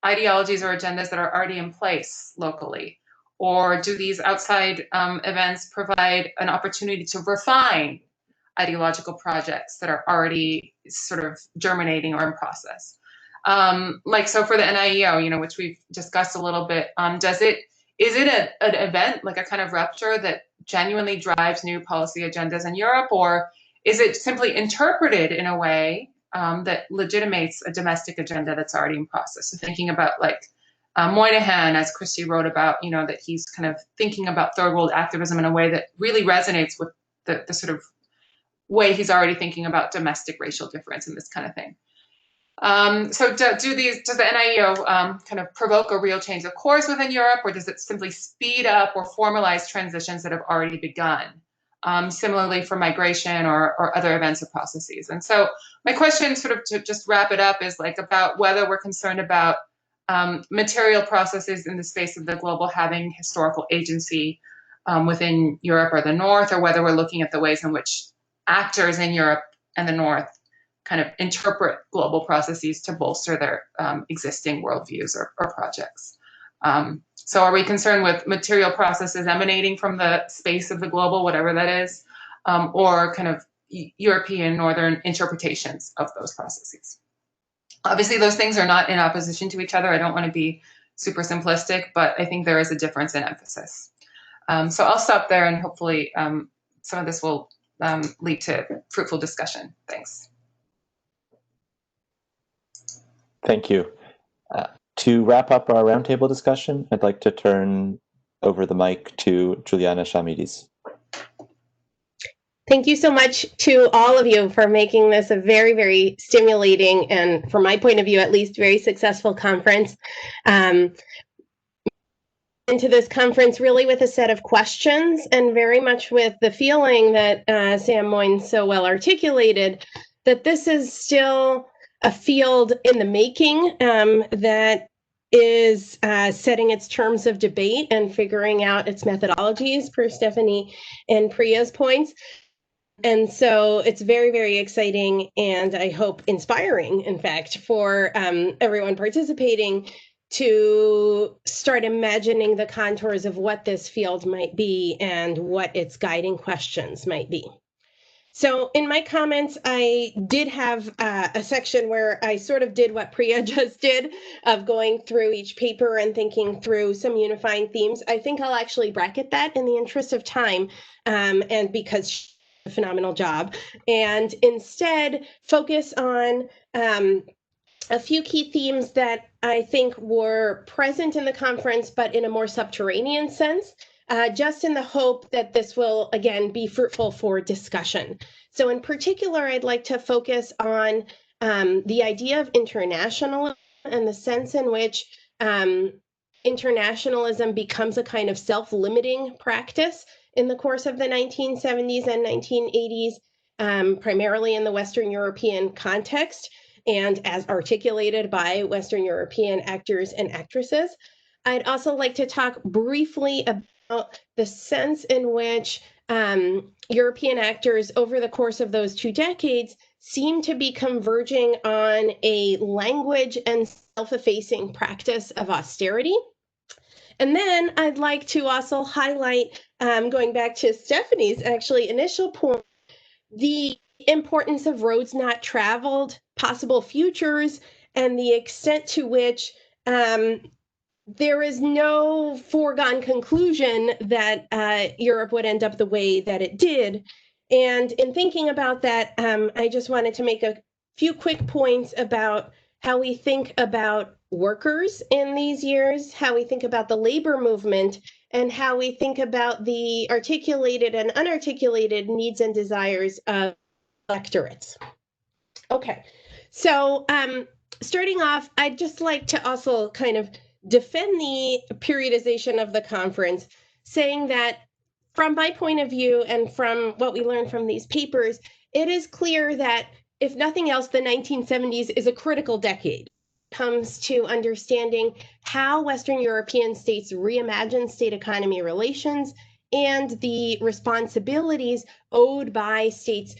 ideologies or agendas that are already in place locally? Or do these outside events provide an opportunity to refine ideological projects that are already sort of germinating or in process? Like, so for the NIEO, which we've discussed a little bit, is it an event, like a kind of rupture that genuinely drives new policy agendas in Europe, or is it simply interpreted in a way that legitimates a domestic agenda that's already in process? So thinking about like Moynihan, as Christy wrote about, that he's kind of thinking about third world activism in a way that really resonates with the sort of way he's already thinking about domestic racial difference and this kind of thing. So does the NIEO kind of provoke a real change of course within Europe, or does it simply speed up or formalize transitions that have already begun? Similarly for migration or other events or processes. And so my question, sort of to just wrap it up, is like about whether we're concerned about material processes in the space of the global having historical agency within Europe or the North, or whether we're looking at the ways in which actors in Europe and the North kind of interpret global processes to bolster their existing worldviews or projects. So are we concerned with material processes emanating from the space of the global, whatever that is, or kind of European Northern interpretations of those processes? Obviously, those things are not in opposition to each other. I don't want to be super simplistic, but I think there is a difference in emphasis. So I'll stop there, and hopefully some of this will lead to fruitful discussion. Thanks. Thank you. To wrap up our roundtable discussion, I'd like to turn over the mic to Juliana Chameles. Thank you so much to all of you for making this a very, very stimulating and, from my point of view, at least, very successful conference. Into this conference really with a set of questions, and very much with the feeling that Sam Moyn so well articulated, that this is still a field in the making that is setting its terms of debate and figuring out its methodologies, per Stephanie and Priya's points. And so it's very, very exciting, and I hope inspiring, in fact, for everyone participating to start imagining the contours of what this field might be and what its guiding questions might be. So in my comments, I did have a section where I sort of did what Priya just did of going through each paper and thinking through some unifying themes. I think I'll actually bracket that in the interest of time, and because she did a phenomenal job, and instead focus on a few key themes that I think were present in the conference, but in a more subterranean sense, just in the hope that this will, again, be fruitful for discussion. So in particular, I'd like to focus on the idea of internationalism and the sense in which internationalism becomes a kind of self-limiting practice in the course of the 1970s and 1980s, primarily in the Western European context, and as articulated by Western European actors and actresses. I'd also like to talk briefly about the sense in which European actors over the course of those 2 decades seem to be converging on a language and self-effacing practice of austerity. And then I'd like to also highlight, going back to Stephanie's actually initial point, the importance of roads not traveled, possible futures, and the extent to which there is no foregone conclusion that Europe would end up the way that it did. And in thinking about that, I just wanted to make a few quick points about how we think about workers in these years, how we think about the labor movement, and how we think about the articulated and unarticulated needs and desires of electorates. Okay, so starting off, I'd just like to also kind of defend the periodization of the conference, saying that from my point of view and from what we learned from these papers, it is clear that if nothing else, the 1970s is a critical decade comes to understanding how Western European states reimagine state-economy relations and the responsibilities owed by states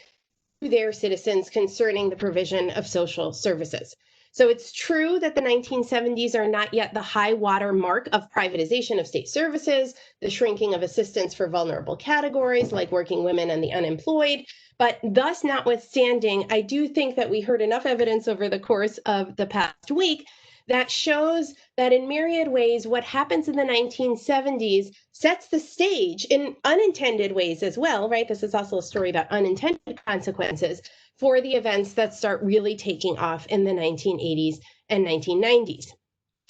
to their citizens concerning the provision of social services. So it's true that the 1970s are not yet the high water mark of privatization of state services, the shrinking of assistance for vulnerable categories like working women and the unemployed. But thus notwithstanding, I do think that we heard enough evidence over the course of the past week that shows that in myriad ways, what happens in the 1970s sets the stage in unintended ways as well, right? This is also a story about unintended consequences for the events that start really taking off in the 1980s and 1990s.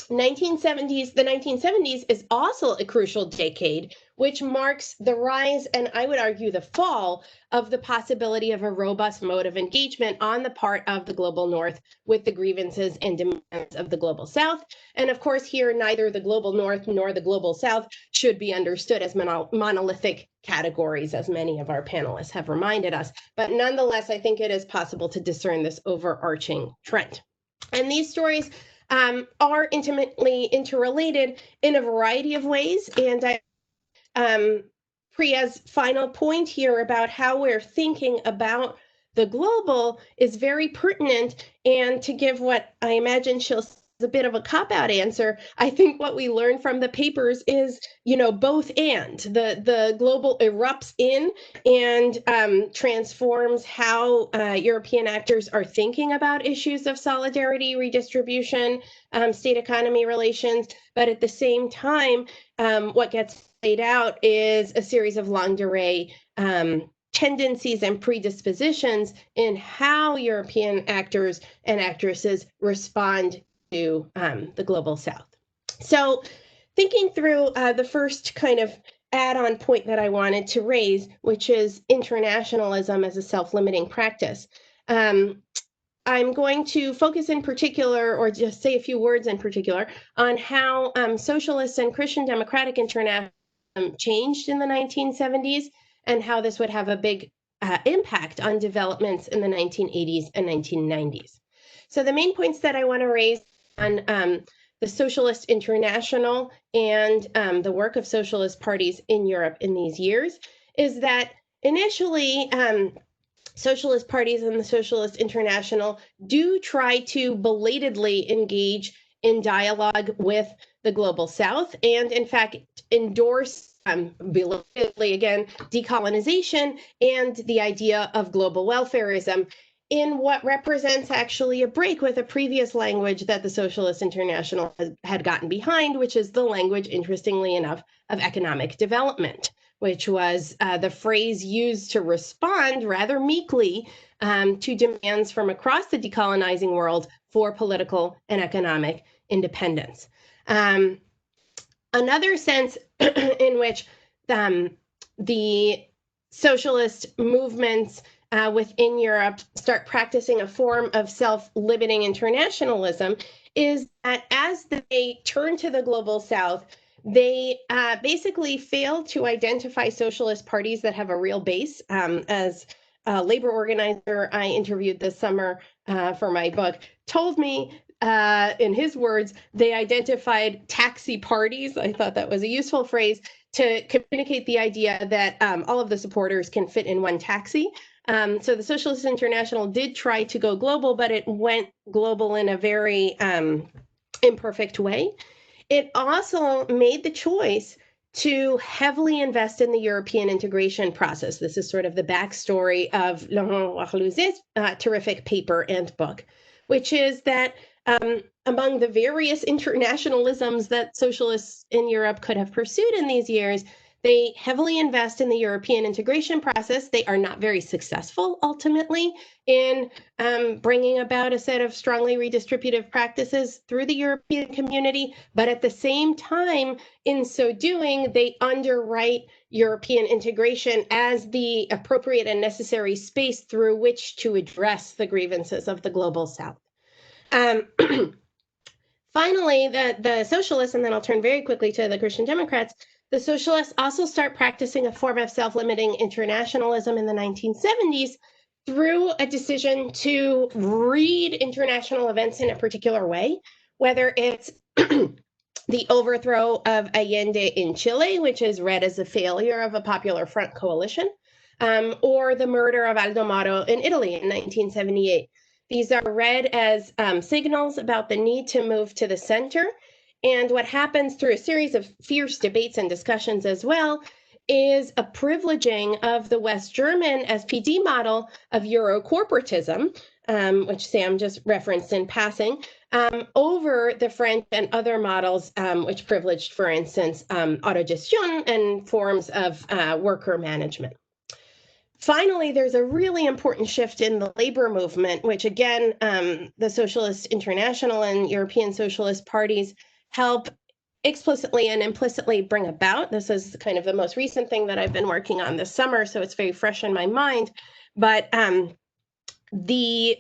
The 1970s is also a crucial decade, which marks the rise and I would argue the fall of the possibility of a robust mode of engagement on the part of the global North with the grievances and demands of the global South. And of course, here, neither the global North nor the global South should be understood as monolithic categories, as many of our panelists have reminded us. But nonetheless, I think it is possible to discern this overarching trend. And these stories are intimately interrelated in a variety of ways. And Priya's final point here about how we're thinking about the global is very pertinent. And to give what I imagine she'll a bit of a cop-out answer, I think what we learned from the papers is, both and. The global erupts in and transforms how European actors are thinking about issues of solidarity, redistribution, state economy relations. But at the same time, what gets laid out is a series of longue durée tendencies and predispositions in how European actors and actresses respond to the global South. So thinking through the first kind of add-on point that I wanted to raise, which is internationalism as a self-limiting practice. I'm going to focus in particular, or just say a few words in particular, on how socialist and Christian democratic internationalism changed in the 1970s and how this would have a big impact on developments in the 1980s and 1990s. So the main points that I want to raise on the Socialist International and the work of socialist parties in Europe in these years is that initially socialist parties and the Socialist International do try to belatedly engage in dialogue with the Global South, and in fact endorse belatedly again decolonization and the idea of global welfarism in what represents actually a break with a previous language that the Socialist International had gotten behind, which is the language, interestingly enough, of economic development, which was the phrase used to respond rather meekly to demands from across the decolonizing world for political and economic independence. Another sense in which the socialist movements within Europe start practicing a form of self-limiting internationalism is that as they turn to the Global South, they basically fail to identify socialist parties that have a real base. As a labor organizer I interviewed this summer for my book told me, in his words, they identified taxi parties. I thought that was a useful phrase to communicate the idea that all of the supporters can fit in one taxi. So the Socialist International did try to go global, but it went global in a very imperfect way. It also made the choice to heavily invest in the European integration process. This is sort of the backstory of Laurent Warlouzet's terrific paper and book, which is that among the various internationalisms that socialists in Europe could have pursued in these years, they heavily invest in the European integration process. They are not very successful ultimately in bringing about a set of strongly redistributive practices through the European community, but at the same time, in so doing, they underwrite European integration as the appropriate and necessary space through which to address the grievances of the Global South. Finally, the socialists, and then I'll turn very quickly to the Christian Democrats, the socialists also start practicing a form of self-limiting internationalism in the 1970s through a decision to read international events in a particular way, whether it's the overthrow of Allende in Chile, which is read as a failure of a Popular Front coalition, or the murder of Aldo Moro in Italy in 1978. These are read as signals about the need to move to the center. And what happens through a series of fierce debates and discussions as well is a privileging of the West German SPD model of Eurocorporatism, which Sam just referenced in passing, over the French and other models, which privileged, for instance, autogestion and forms of worker management. Finally, there's a really important shift in the labor movement, which again, the Socialist International and European socialist parties help explicitly and implicitly bring about. This is kind of the most recent thing that I've been working on this summer, so it's very fresh in my mind. But the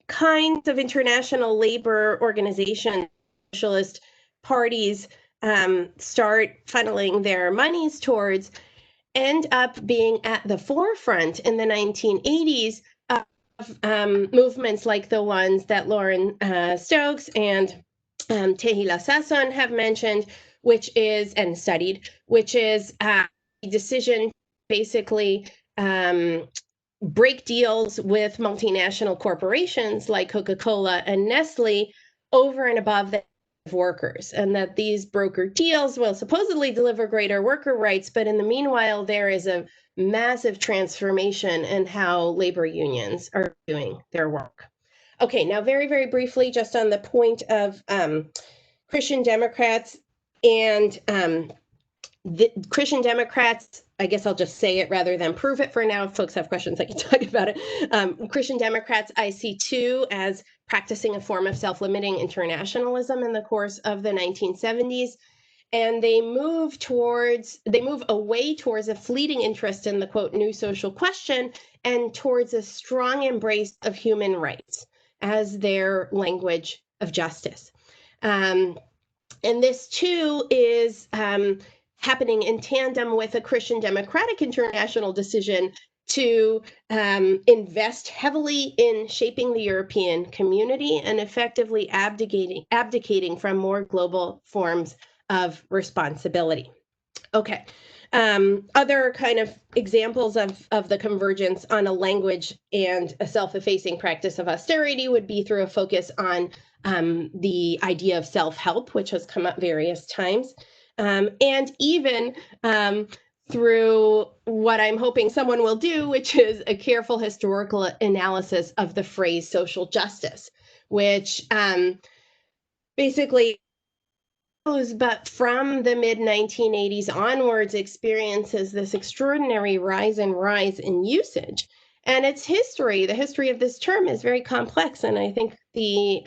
kinds of international labor organizations, socialist parties start funneling their monies towards end up being at the forefront in the 1980s of movements like the ones that Lauren Stokes and Tehila Sasson have mentioned, which is, and studied, which is a decision to basically break deals with multinational corporations like Coca-Cola and Nestle over and above the workers, and that these broker deals will supposedly deliver greater worker rights, but in the meanwhile, there is a massive transformation in how labor unions are doing their work. Okay, now very, very briefly, just on the point of Christian Democrats and the Christian Democrats, I guess I'll just say it rather than prove it for now. If folks have questions, I can talk about it. Christian Democrats, I see too as practicing a form of self-limiting internationalism in the course of the 1970s. And they move away towards a fleeting interest in the quote, new social question and towards a strong embrace of human rights as their language of justice. And this too is happening in tandem with a Christian Democratic International decision to invest heavily in shaping the European community and effectively abdicating from more global forms of responsibility. Okay, other kind of examples of the convergence on a language and a self-effacing practice of austerity would be through a focus on the idea of self-help, which has come up various times, and even through what I'm hoping someone will do, which is a careful historical analysis of the phrase social justice, which basically, but from the mid-1980s onwards experiences this extraordinary rise in usage. And its history, the history of this term is very complex, and I think the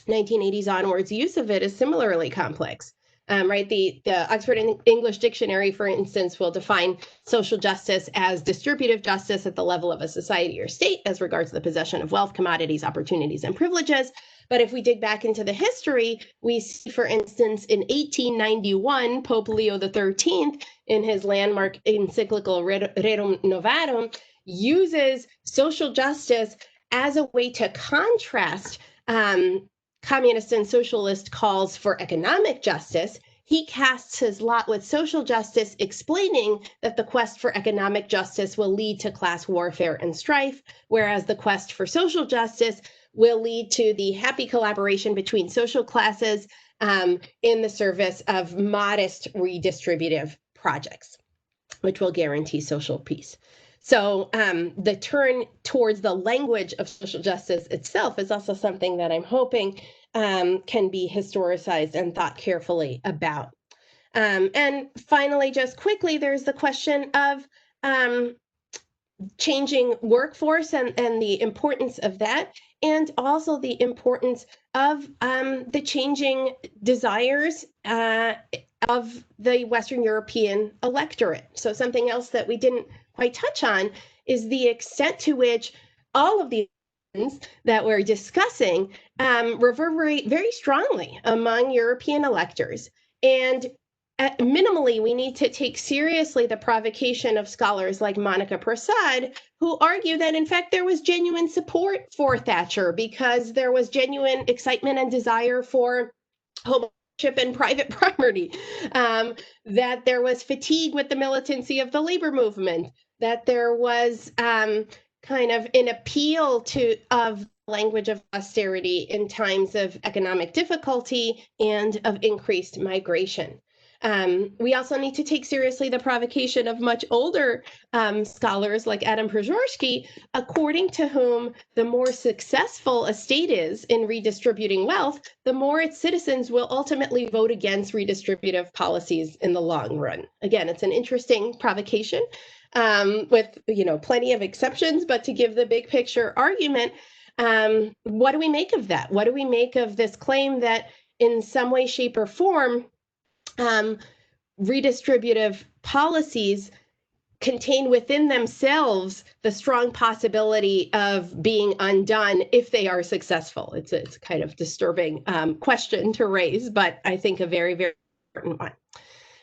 1980s onwards use of it is similarly complex. Right, the Oxford English Dictionary, for instance, will define social justice as distributive justice at the level of a society or state as regards the possession of wealth, commodities, opportunities, and privileges. But if we dig back into the history, we see, for instance, in 1891, Pope Leo XIII, in his landmark encyclical Rerum Novarum, uses social justice as a way to contrast communist and socialist calls for economic justice. He casts his lot with social justice, explaining that the quest for economic justice will lead to class warfare and strife, whereas the quest for social justice will lead to the happy collaboration between social classes in the service of modest redistributive projects, which will guarantee social peace. So the turn towards the language of social justice itself is also something that I'm hoping can be historicized and thought carefully about. And finally, just quickly, there's the question of changing workforce and the importance of that, and also the importance of the changing desires of the Western European electorate. So something else that we didn't quite touch on is the extent to which all of the things that we're discussing reverberate very strongly among European electors. And minimally, we need to take seriously the provocation of scholars like Monica Prasad, who argue that, in fact, there was genuine support for Thatcher because there was genuine excitement and desire for homeownership and private property, that there was fatigue with the militancy of the labor movement, that there was kind of an appeal of language of austerity in times of economic difficulty and of increased migration. We also need to take seriously the provocation of much older scholars like Adam Przeworski, according to whom the more successful a state is in redistributing wealth, the more its citizens will ultimately vote against redistributive policies in the long run. Again, it's an interesting provocation with plenty of exceptions, but to give the big picture argument, what do we make of that? What do we make of this claim that in some way, shape, or form, redistributive policies contain within themselves the strong possibility of being undone if they are successful? It's a kind of disturbing question to raise, but I think a very, very important one.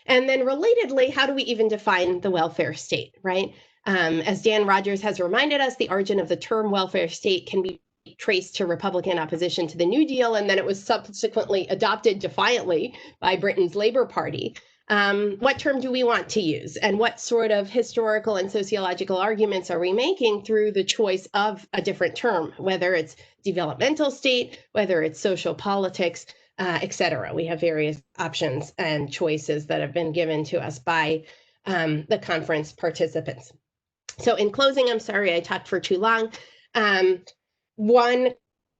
And then relatedly, how do we even define the welfare state, right? As Dan Rogers has reminded us, the origin of the term welfare state can be traced to Republican opposition to the New Deal, and then it was subsequently adopted defiantly by Britain's Labour Party. What term do we want to use? And what sort of historical and sociological arguments are we making through the choice of a different term, whether it's developmental state, whether it's social politics, et cetera? We have various options and choices that have been given to us by the conference participants. So in closing, I'm sorry I talked for too long. One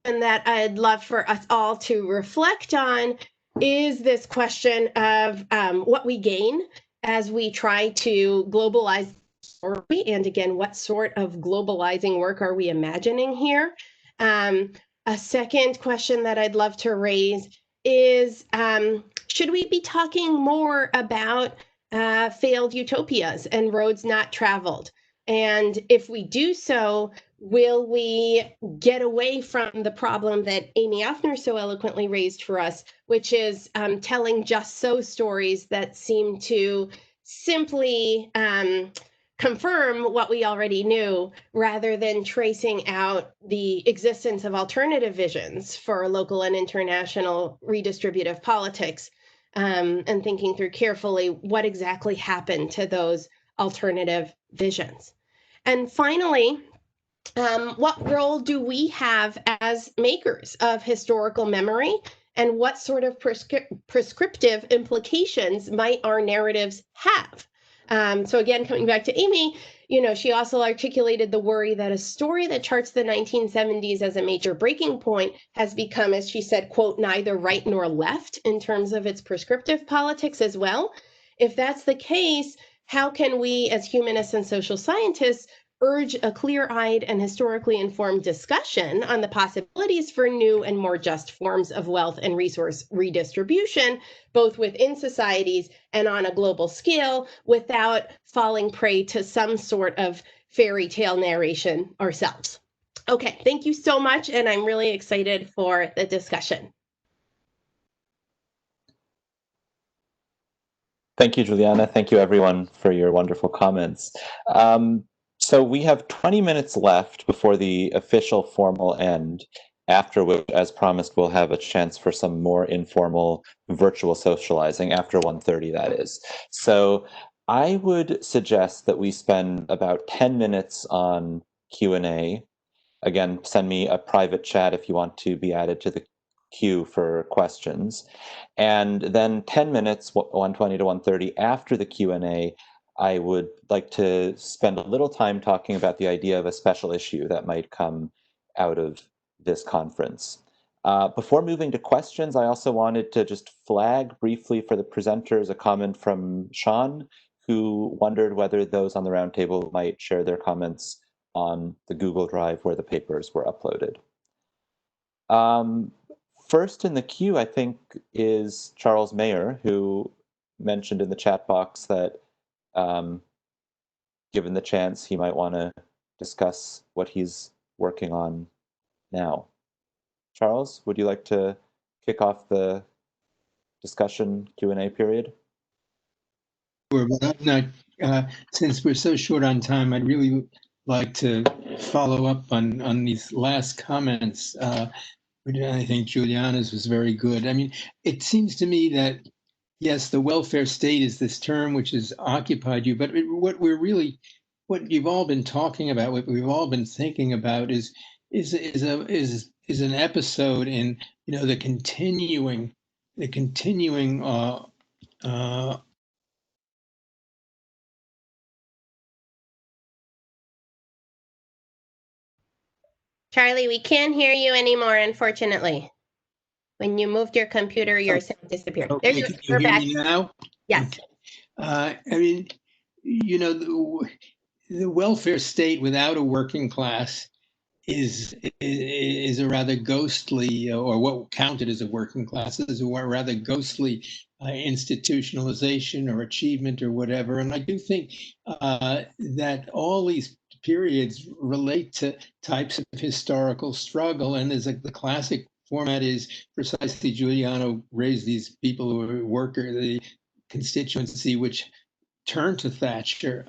that I'd love for us all to reflect on is this question of what we gain as we try to globalize, and again, what sort of globalizing work are we imagining here? A second question that I'd love to raise is, should we be talking more about failed utopias and roads not traveled? And if we do so, will we get away from the problem that Amy Offner so eloquently raised for us, which is telling just so stories that seem to simply confirm what we already knew, rather than tracing out the existence of alternative visions for local and international redistributive politics, and thinking through carefully what exactly happened to those alternative visions. And finally, what role do we have as makers of historical memory, and what sort of prescriptive implications might our narratives have? So again, coming back to Amy, she also articulated the worry that a story that charts the 1970s as a major breaking point has become, as she said, quote, neither right nor left in terms of its prescriptive politics as well. If that's the case, how can we as humanists and social scientists urge a clear-eyed and historically informed discussion on the possibilities for new and more just forms of wealth and resource redistribution, both within societies and on a global scale, without falling prey to some sort of fairy tale narration ourselves? Okay, thank you so much, and I'm really excited for the discussion. Thank you, Juliana. Thank you, everyone, for your wonderful comments. So we have 20 minutes left before the official formal end, after which, as promised, we'll have a chance for some more informal virtual socializing after 1:30, that is. So I would suggest that we spend about 10 minutes on Q&A. Again, send me a private chat if you want to be added to the queue for questions. And then 10 minutes, 1:20 to 1:30, after the Q&A, I would like to spend a little time talking about the idea of a special issue that might come out of this conference. Before moving to questions, I also wanted to just flag briefly for the presenters a comment from Sean, who wondered whether those on the roundtable might share their comments on the Google Drive where the papers were uploaded. First in the queue, I think, is Charles Mayer, who mentioned in the chat box that given the chance, he might want to discuss what he's working on now. Charles, would you like to kick off the discussion Q&A period? Sure, but I'm not, since we're so short on time, I'd really like to follow up on these last comments. I think Giuliana's was very good. I mean, it seems to me that, yes, the welfare state is this term which has occupied you, but what you've all been talking about, what we've all been thinking about is an episode in, the continuing Charlie, we can't hear you anymore, unfortunately. When you moved your computer, your sound disappeared. Okay, There you can go. you We're hear back. me now? Yes. Okay. I mean, the welfare state without a working class is a rather ghostly, or what counted as a working class is a rather ghostly institutionalization or achievement or whatever. And I do think that all these periods relate to types of historical struggle. And there's the classic format is precisely Giuliano raised these people who are worker, the constituency, which turned to Thatcher.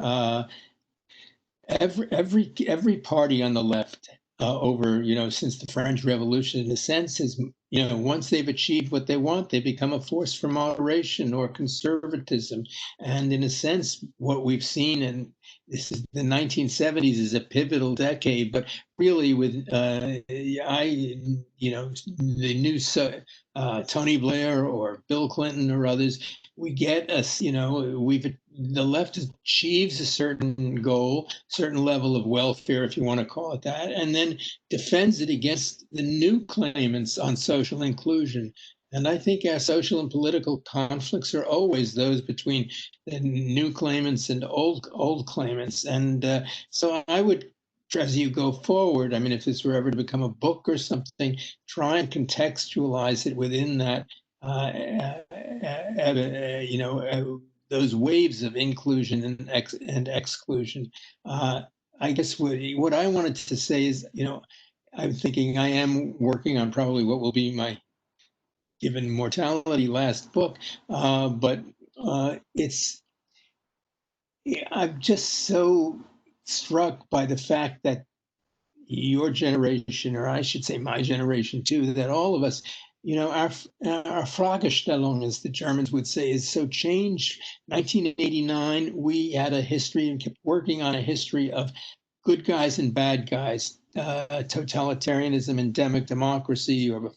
Every party on the left over, since the French Revolution, in a sense, is, once they've achieved what they want, they become a force for moderation or conservatism. And in a sense, what we've seen, and this is the 1970s is a pivotal decade, but really with the new Tony Blair or Bill Clinton or others, we get us, the left achieves a certain goal, certain level of welfare, if you want to call it that, and then defends it against the new claimants on social inclusion. And I think our social and political conflicts are always those between the new claimants and old claimants. And so I would, as you go forward, I mean, if this were ever to become a book or something, try and contextualize it within that, those waves of inclusion and exclusion. I guess what I wanted to say is, I'm thinking I am working on probably what will be my Given Mortality last book, but I'm just so struck by the fact that your generation, or I should say my generation too, that all of us, our Fragestellung, as the Germans would say, is so changed. 1989, we had a history and kept working on a history of good guys and bad guys, totalitarianism and democracy, or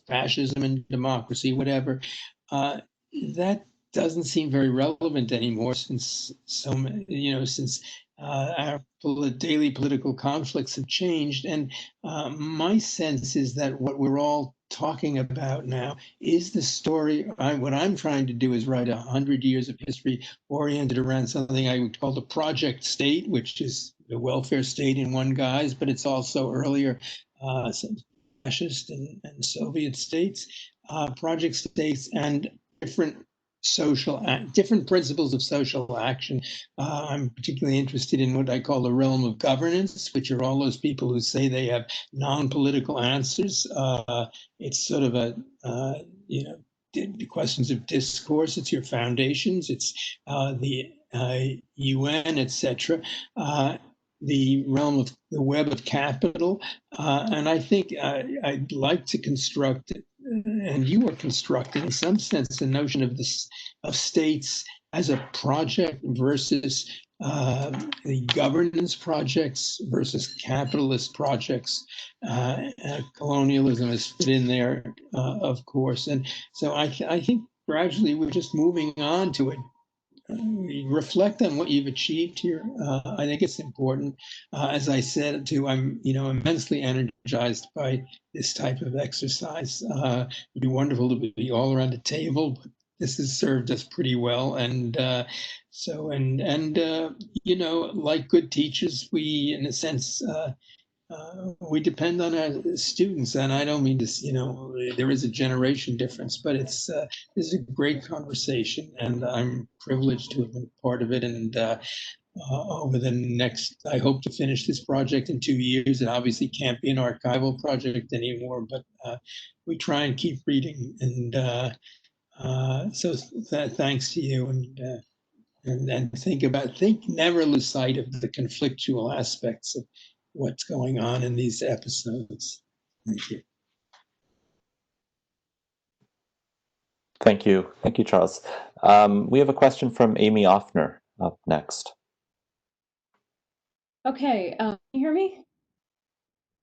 fascism and democracy, whatever. That doesn't seem very relevant anymore, since since our daily political conflicts have changed. And my sense is that what we're all talking about now is the story. What I'm trying to do is write 100 years of history oriented around something I would call the project state, which is the welfare state in one guise, but it's also earlier fascist and Soviet states, project states, and different principles of social action. I'm particularly interested in what I call the realm of governance, which are all those people who say they have non-political answers. It's sort of the questions of discourse. It's your foundations. It's the UN, etc. The realm of the web of capital, and I think I'd like to construct, and you are constructing in some sense, the notion of states as a project versus the governance projects versus capitalist projects. Colonialism is fit in there, of course, and so I think gradually we're just moving on to it. Reflect on what you've achieved here. I think it's important. As I said too, I'm immensely energized by this type of exercise. It'd be wonderful to be all around the table, but this has served us pretty well. And like good teachers, we, in a sense, we depend on our students, and I don't mean to, there is a generation difference, but this is a great conversation, and I'm privileged to have been part of it. And over the next, I hope to finish this project in 2 years. It obviously can't be an archival project anymore, but we try and keep reading. And so thanks to you, and think never lose sight of the conflictual aspects of what's going on in these episodes. Thank you. Thank you. Thank you, Charles. We have a question from Amy Offner up next. Okay, can you hear me?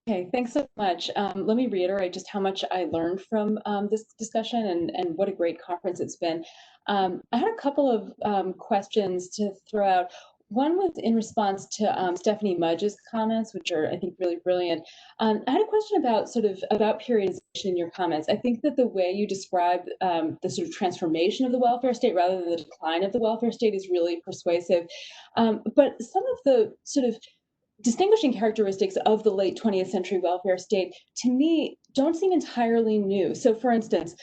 Okay, thanks so much. Let me reiterate just how much I learned from this discussion, and what a great conference it's been. I had a couple of questions to throw out. One was in response to Stephanie Mudge's comments, which are, I think, really brilliant. I had a question about periodization in your comments. I think that the way you describe the sort of transformation of the welfare state rather than the decline of the welfare state is really persuasive. But some of the sort of distinguishing characteristics of the late 20th century welfare state, to me, don't seem entirely new. So, for instance,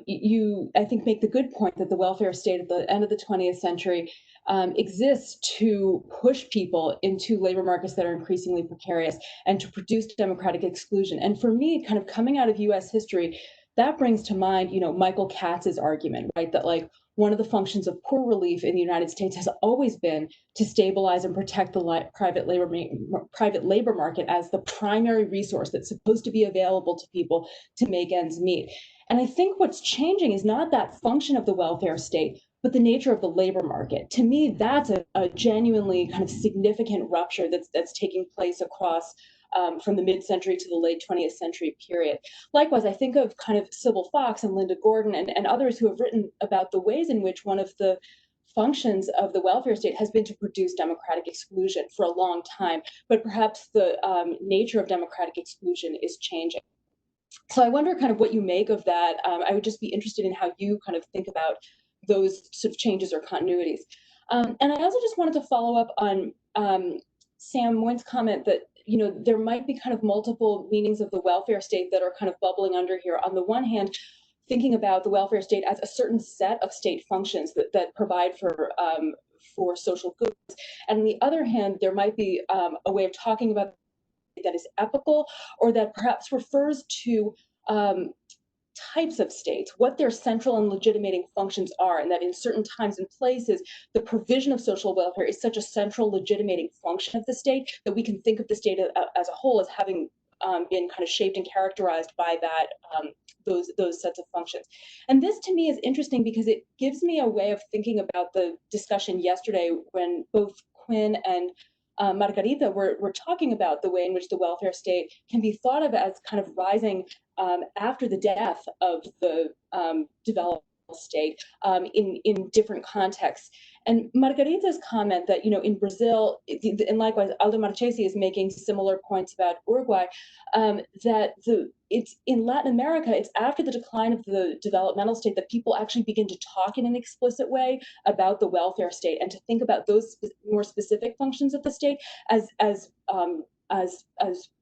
you, I think, make the good point that the welfare state at the end of the 20th century exists to push people into labor markets that are increasingly precarious and to produce democratic exclusion. And for me, kind of coming out of US history, that brings to mind, Michael Katz's argument, right? That like one of the functions of poor relief in the United States has always been to stabilize and protect the private labor market as the primary resource that's supposed to be available to people to make ends meet. And I think what's changing is not that function of the welfare state, but the nature of the labor market. To me, that's a genuinely kind of significant rupture that's taking place across from the mid-century to the late 20th century period. Likewise, I think of kind of Sybil Fox and Linda Gordon and others who have written about the ways in which one of the functions of the welfare state has been to produce democratic exclusion for a long time, but perhaps the nature of democratic exclusion is changing. So I wonder kind of what you make of that. I would just be interested in how you kind of think about those sort of changes or continuities. And I also just wanted to follow up on Sam Moyn's comment that there might be kind of multiple meanings of the welfare state that are kind of bubbling under here. On the one hand, thinking about the welfare state as a certain set of state functions that provide for social goods. And on the other hand, there might be a way of talking about that is epical, or that perhaps refers to types of states, what their central and legitimating functions are, and that in certain times and places, the provision of social welfare is such a central legitimating function of the state that we can think of the state as a whole as having been kind of shaped and characterized by that those sets of functions. And this to me is interesting because it gives me a way of thinking about the discussion yesterday when both Quinn and Margarita were talking about the way in which the welfare state can be thought of as kind of rising after the death of the developed state in different contexts. And Margarita's comment that, in Brazil, and likewise, Aldo Marchesi is making similar points about Uruguay, that it's in Latin America, it's after the decline of the developmental state that people actually begin to talk in an explicit way about the welfare state and to think about those more specific functions of the state as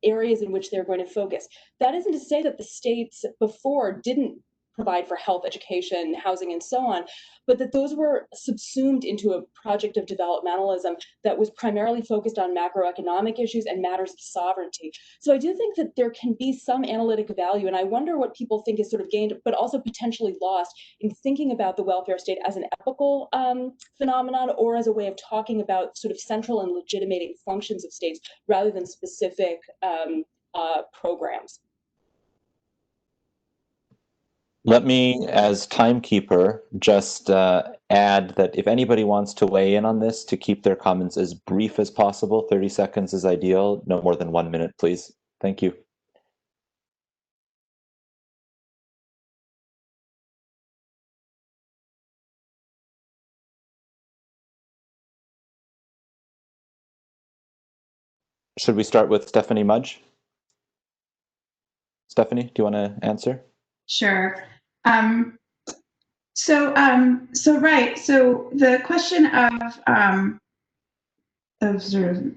areas in which they're going to focus. That isn't to say that the states before didn't provide for health, education, housing, and so on, but that those were subsumed into a project of developmentalism that was primarily focused on macroeconomic issues and matters of sovereignty. So I do think that there can be some analytic value, and I wonder what people think is sort of gained, but also potentially lost in thinking about the welfare state as an epical phenomenon or as a way of talking about sort of central and legitimating functions of states rather than specific programs. Let me, as timekeeper, just add that if anybody wants to weigh in on this, to keep their comments as brief as possible. 30 seconds is ideal. No more than 1 minute, please. Thank you. Should we start with Stephanie Mudge? Stephanie, do you want to answer? Sure. So the question of sort of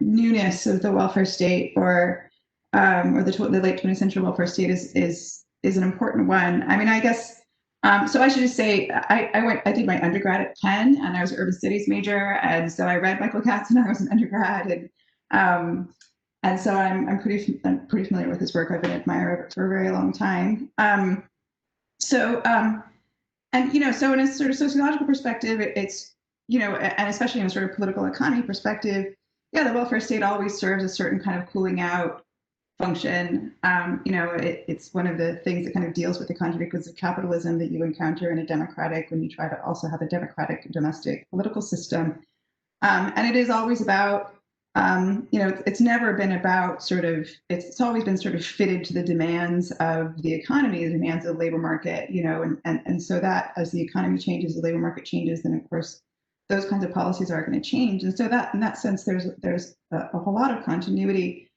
newness of the welfare state or the late 20th century welfare state is an important one. I mean, I guess so. I should just say I did my undergrad at Penn, and I was an urban studies major, and so I read Michael Katz when I was an undergrad, and so I'm pretty familiar with his work. I've been admiring it for a very long time. So in a sort of sociological perspective, it's, and especially in a sort of political economy perspective, the welfare state always serves a certain kind of cooling out function. It's one of the things that kind of deals with the contradictions of capitalism that you encounter in a democratic, when you try to also have a democratic domestic political system. And it is always about, it's never been about it's always been sort of fitted to the demands of the economy, the demands of the labor market, and so that as the economy changes, the labor market changes, then of course those kinds of policies are going to change. And so that in that sense, there's a whole lot of continuity.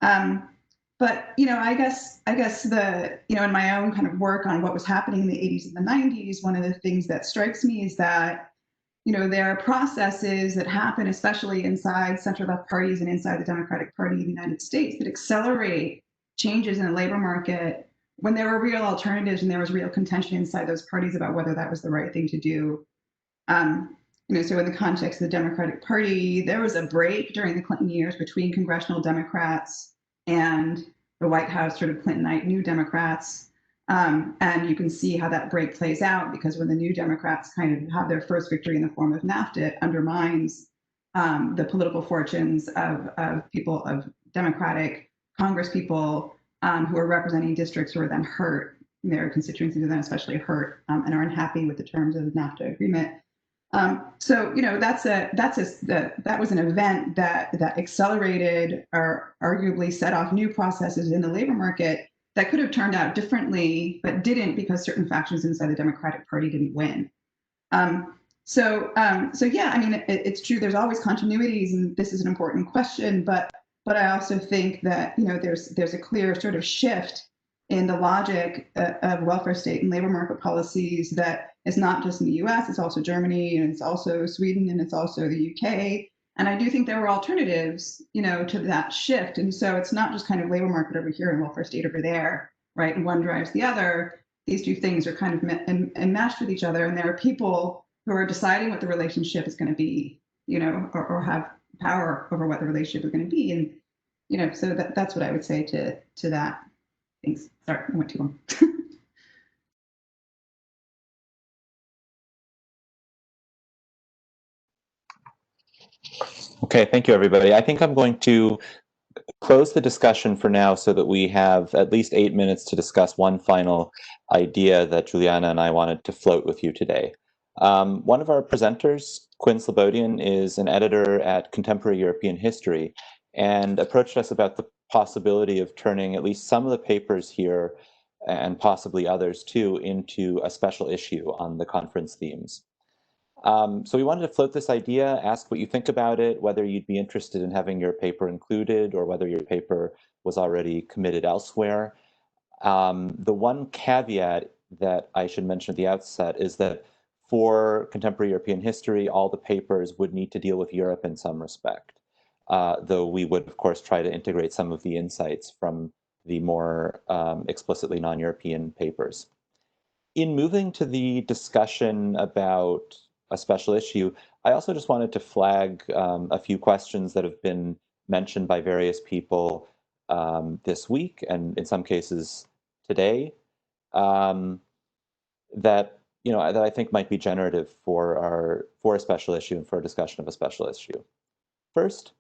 But I guess the in my own kind of work on what was happening in the 80s and the 90s, one of the things that strikes me is that there are processes that happen, especially inside center-left parties and inside the Democratic Party of the United States, that accelerate changes in the labor market when there were real alternatives and there was real contention inside those parties about whether that was the right thing to do. So in the context of the Democratic Party, there was a break during the Clinton years between congressional Democrats and the White House sort of Clintonite New Democrats. And you can see how that break plays out, because when the New Democrats kind of have their first victory in the form of NAFTA, it undermines the political fortunes of people, of Democratic Congress people who are representing districts who are then hurt. Their constituencies are then especially hurt and are unhappy with the terms of the NAFTA agreement. So that was an event that accelerated or arguably set off new processes in the labor market that could have turned out differently, but didn't, because certain factions inside the Democratic Party didn't win. So yeah, I mean, it's true. There's always continuities, and this is an important question. But I also think that there's a clear sort of shift in the logic of welfare state and labor market policies that is not just in the U.S. It's also Germany, and it's also Sweden, and it's also the UK. And I do think there were alternatives, to that shift. And so it's not just kind of labor market over here and welfare state over there, right? And one drives the other. These two things are kind of matched with each other. And there are people who are deciding what the relationship is going to be, or have power over what the relationship is going to be. And, so that's what I would say to that. Thanks. Sorry, I went too long. Okay, thank you, everybody. I think I'm going to close the discussion for now so that we have at least 8 minutes to discuss one final idea that Juliana and I wanted to float with you today. One of our presenters, Quinn Slobodian, is an editor at Contemporary European History and approached us about the possibility of turning at least some of the papers here, and possibly others too, into a special issue on the conference themes. So we wanted to float this idea, ask what you think about it, whether you'd be interested in having your paper included or whether your paper was already committed elsewhere. The one caveat that I should mention at the outset is that for contemporary European history, all the papers would need to deal with Europe in some respect, though we would, of course, try to integrate some of the insights from the more explicitly non-European papers. In moving to the discussion about a special issue, I also just wanted to flag a few questions that have been mentioned by various people this week, and in some cases today, that that I think might be generative for a special issue and for a discussion of a special issue. First,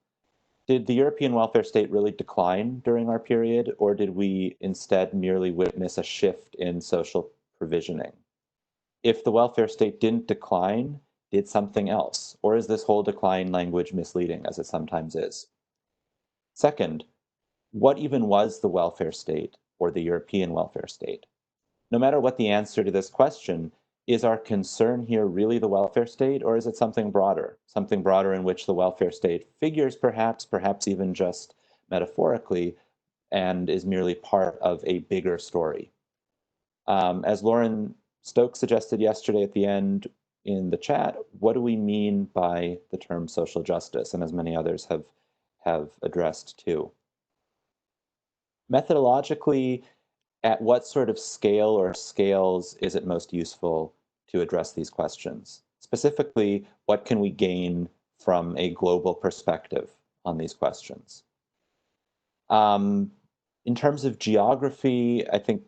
did the European welfare state really decline during our period, or did we instead merely witness a shift in social provisioning? If the welfare state didn't decline, did something else? Or is this whole decline language misleading, as it sometimes is? Second, what even was the welfare state or the European welfare state? No matter what the answer to this question, is our concern here really the welfare state, or is it something broader in which the welfare state figures perhaps even just metaphorically, and is merely part of a bigger story? As Lauren Stokes suggested yesterday at the end in the chat, what do we mean by the term social justice? And as many others have addressed too. Methodologically, at what sort of scale or scales is it most useful to address these questions? Specifically, what can we gain from a global perspective on these questions? In terms of geography, I think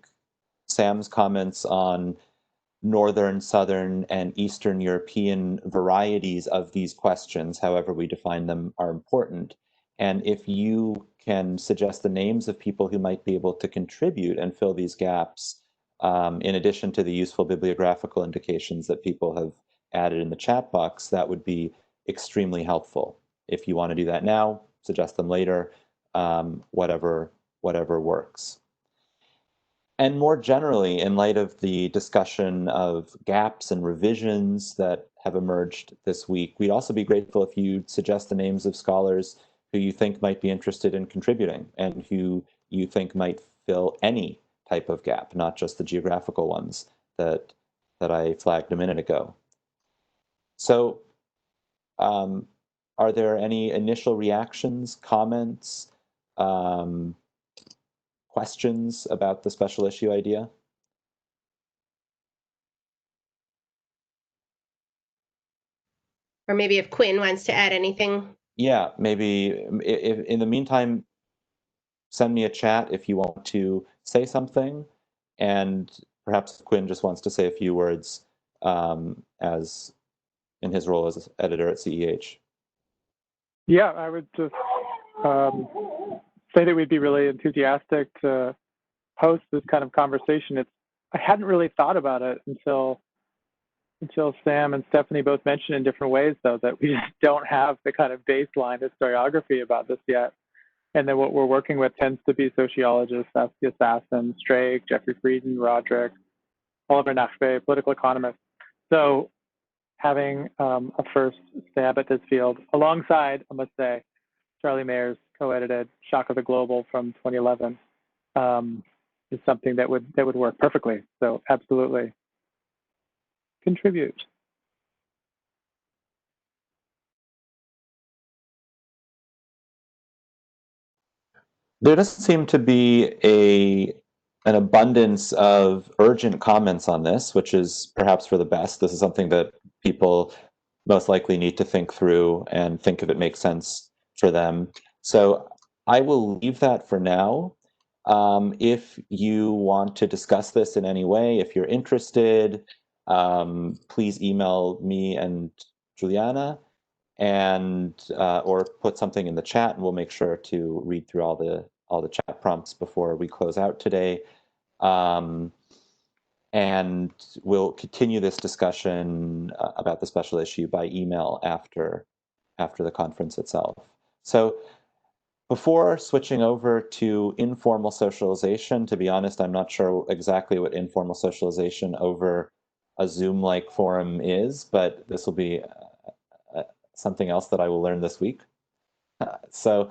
Sam's comments on Northern, Southern, and Eastern European varieties of these questions, however we define them, are important. And if you can suggest the names of people who might be able to contribute and fill these gaps, in addition to the useful bibliographical indications that people have added in the chat box, that would be extremely helpful. If you want to do that now, suggest them later, whatever works. And more generally, in light of the discussion of gaps and revisions that have emerged this week, we'd also be grateful if you'd suggest the names of scholars who you think might be interested in contributing and who you think might fill any type of gap, not just the geographical ones that I flagged a minute ago. So are there any initial reactions, comments, questions about the special issue idea? Or maybe if Quinn wants to add anything. Yeah, maybe if in the meantime, send me a chat if you want to say something, and perhaps Quinn just wants to say a few words as in his role as editor at CEH. Yeah, I would just say that we'd be really enthusiastic to host this kind of conversation. I hadn't really thought about it until Sam and Stephanie both mentioned in different ways, though, that we just don't have the kind of baseline historiography about this yet. And then what we're working with tends to be sociologists, Saskia Sassen, Strake, Jeffrey Frieden, Roderick, Oliver Nachbe, political economists. So having a first stab at this field alongside, I must say, Charlie Mayer's co-edited Shock of the Global from 2011 is something that would work perfectly. So absolutely contribute. There doesn't seem to be an abundance of urgent comments on this, which is perhaps for the best. This is something that people most likely need to think through and think if it makes sense for them. So I will leave that for now. If you want to discuss this in any way, if you're interested, please email me and Juliana, and or put something in the chat, and we'll make sure to read through all the chat prompts before we close out today. And we'll continue this discussion about the special issue by email after the conference itself. So before switching over to informal socialization, to be honest, I'm not sure exactly what informal socialization over a Zoom-like forum is, but this will be something else that I will learn this week. So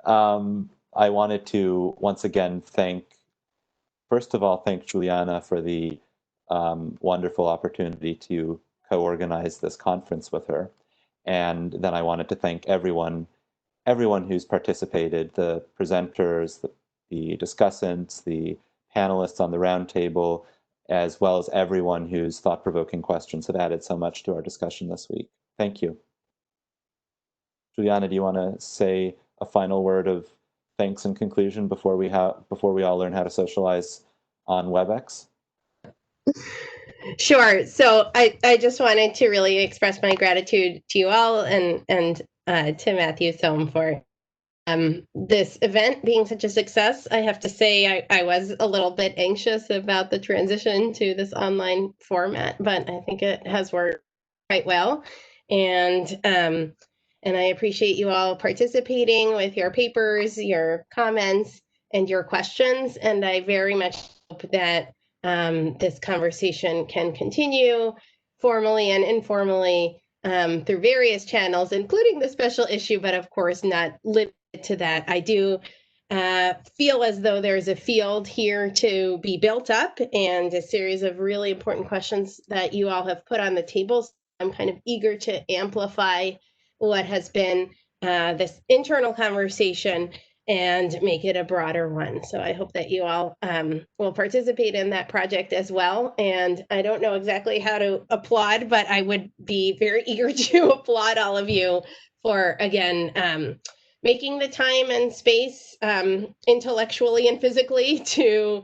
I wanted to once again first of all, thank Juliana for the wonderful opportunity to co-organize this conference with her. And then I wanted to thank everyone who's participated, the presenters, the discussants, the panelists on the roundtable, as well as everyone whose thought-provoking questions have added so much to our discussion this week. Thank you. Juliana, do you want to say a final word of thanks and conclusion before we all learn how to socialize on WebEx? Sure. So I just wanted to really express my gratitude to you all and to Matthew Sohm for this event being such a success. I have to say I was a little bit anxious about the transition to this online format, but I think it has worked quite well. And I appreciate you all participating with your papers, your comments, and your questions. And I very much hope that this conversation can continue formally and informally through various channels, including the special issue, but of course not limited to that. I do feel as though there's a field here to be built up and a series of really important questions that you all have put on the table. So I'm kind of eager to amplify what has been this internal conversation and make it a broader one. So I hope that you all will participate in that project as well. And I don't know exactly how to applaud, but I would be very eager to applaud all of you for, again, making the time and space intellectually and physically to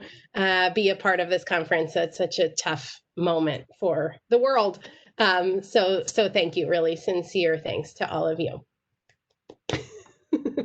be a part of this conference at such a tough moment for the world. So thank you, really sincere thanks to all of you.